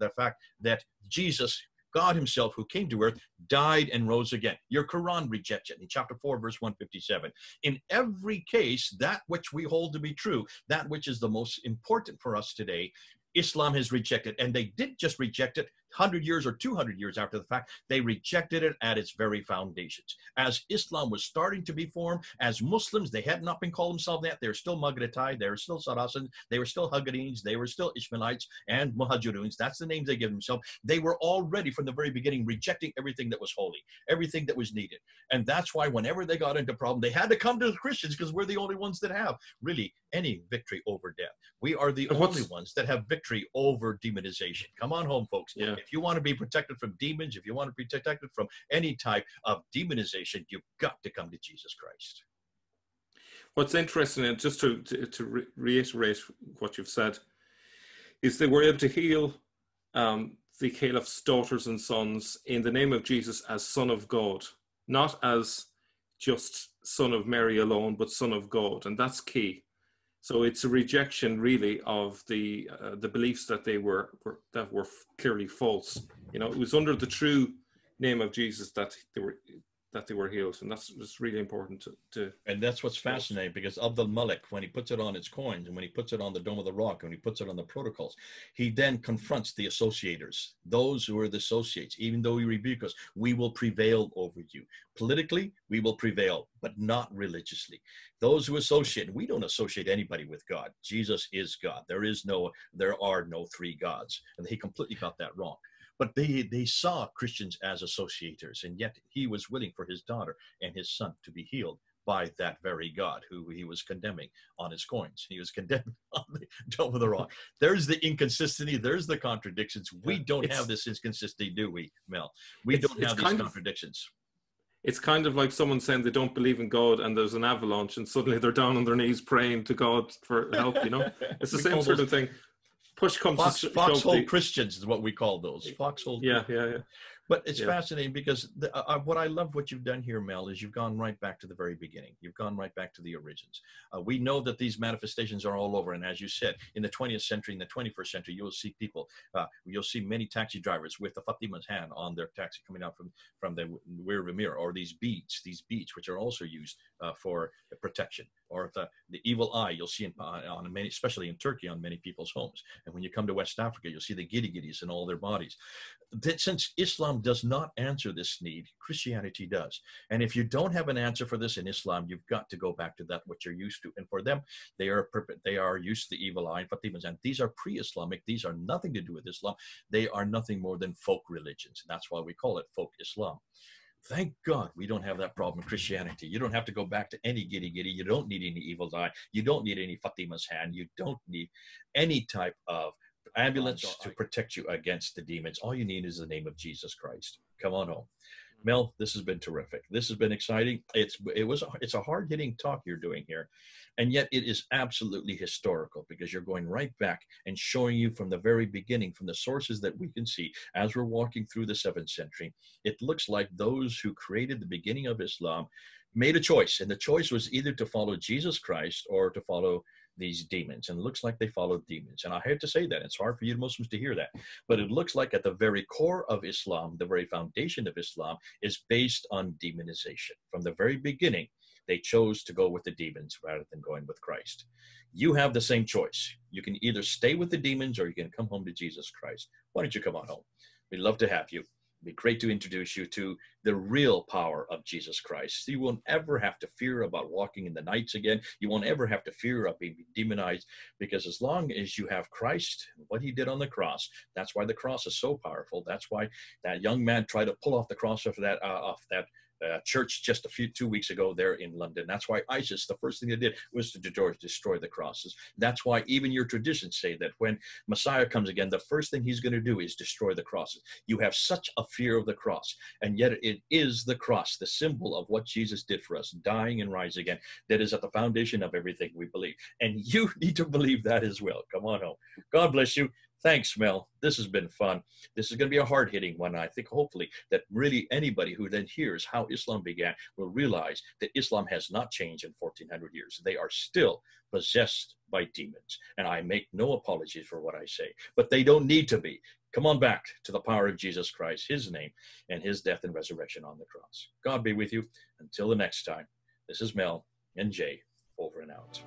that Jesus, God himself, who came to earth, died and rose again. Your Quran rejects it in chapter 4, verse 157. In every case, that which we hold to be true, that which is the most important for us today, Islam has rejected. And they didn't just reject it, 100 years or 200 years after the fact, they rejected it at its very foundations. As Islam was starting to be formed, as Muslims, they had not been called themselves that. They were still Maghritai, they were still Saracens, they were still Hagarenes, they were still Ishmaelites and Muhajiruns. That's the names they give themselves. They were already from the very beginning rejecting everything that was holy, everything that was needed. And that's why whenever they got into problem, they had to come to the Christians, because we're the only ones that have really any victory over death. We are the only ones that have victory over demonization. Come on home, folks. Yeah. If you want to be protected from demons, if you want to be protected from any type of demonization, you've got to come to Jesus Christ. What's interesting, and just to reiterate what you've said, is they were able to heal the Caliph's daughters and sons in the name of Jesus as Son of God, not as just Son of Mary alone, but Son of God, and that's key. So it's a rejection, really, of the beliefs that they were clearly false. You know, it was under the true name of Jesus that they were healed, and that's really important to. And that's what's fascinating, because Abdul Malik, when he puts it on its coins, and when he puts it on the Dome of the Rock, and when he puts it on the protocols, he then confronts the associators, those who are the associates. Even though we rebuke us, we will prevail over you. Politically, we will prevail, but not religiously. Those who associate, we don't associate anybody with God. Jesus is God. There are no three gods. And he completely got that wrong. But they saw Christians as associators, and yet he was willing for his daughter and his son to be healed by that very God who he was condemning on his coins. He was condemning on the Dome of the Rock. There's the inconsistency. There's the contradictions. We don't have this inconsistency, do we, Mel? We don't have these contradictions. It's kind of like someone saying they don't believe in God, and there's an avalanche, and suddenly they're down on their knees praying to God for help, you know? It's the same sort of thing. Push comes to foxhole Christians is what we call those. Foxhole. Yeah. But it's fascinating, because what I love what you've done here, Mel, is you've gone right back to the very beginning. You've gone right back to the origins. We know that these manifestations are all over. And as you said, in the 20th century, in the 21st century, you'll see people, you'll see many taxi drivers with the Fatima's hand on their taxi coming out from the rear of a mirror, or these beads, which are also used for protection, or the evil eye you'll see on many, especially in Turkey, on many people's homes. And when you come to West Africa, you'll see the giddy-giddies in all their bodies. Since Islam does not answer this need, Christianity does. And if you don't have an answer for this in Islam, you've got to go back to that, what you're used to. And for them, they are used to the evil eye and Fatimas. And these are pre-Islamic. These are nothing to do with Islam. They are nothing more than folk religions. And that's why we call it folk Islam. Thank God we don't have that problem in Christianity. You don't have to go back to any giddy-giddy. You don't need any evil eye. You don't need any Fatima's hand. You don't need any type of ambulance to protect you against the demons. All you need is the name of Jesus Christ. Come on home. Mel, this has been terrific. This has been exciting. It's a hard-hitting talk you're doing here, and yet it is absolutely historical, because you're going right back and showing you from the very beginning, from the sources that we can see as we're walking through the 7th century. It looks like those who created the beginning of Islam made a choice, and the choice was either to follow Jesus Christ or to follow these demons. And it looks like they followed demons. And I hate to say that. It's hard for you Muslims to hear that. But it looks like at the very core of Islam, the very foundation of Islam, is based on demonization. From the very beginning, they chose to go with the demons rather than going with Christ. You have the same choice. You can either stay with the demons, or you can come home to Jesus Christ. Why don't you come on home? We'd love to have you. It'd be great to introduce you to the real power of Jesus Christ. You won't ever have to fear about walking in the nights again. You won't ever have to fear of being demonized, because as long as you have Christ, what he did on the cross, that's why the cross is so powerful. That's why that young man tried to pull off the cross off that church just 2 weeks ago there in London. That's why ISIS, the first thing they did was to destroy the crosses. That's why even your traditions say that when Messiah comes again, the first thing he's going to do is destroy the crosses. You have such a fear of the cross, and yet it is the cross, the symbol of what Jesus did for us, dying and rising again, that is at the foundation of everything we believe. And you need to believe that as well. Come on home. God bless you. Thanks, Mel. This has been fun. This is going to be a hard-hitting one. I think hopefully that really anybody who then hears how Islam began will realize that Islam has not changed in 1400 years. They are still possessed by demons. And I make no apologies for what I say, but they don't need to be. Come on back to the power of Jesus Christ, his name, and his death and resurrection on the cross. God be with you. Until the next time, this is Mel and Jay, over and out.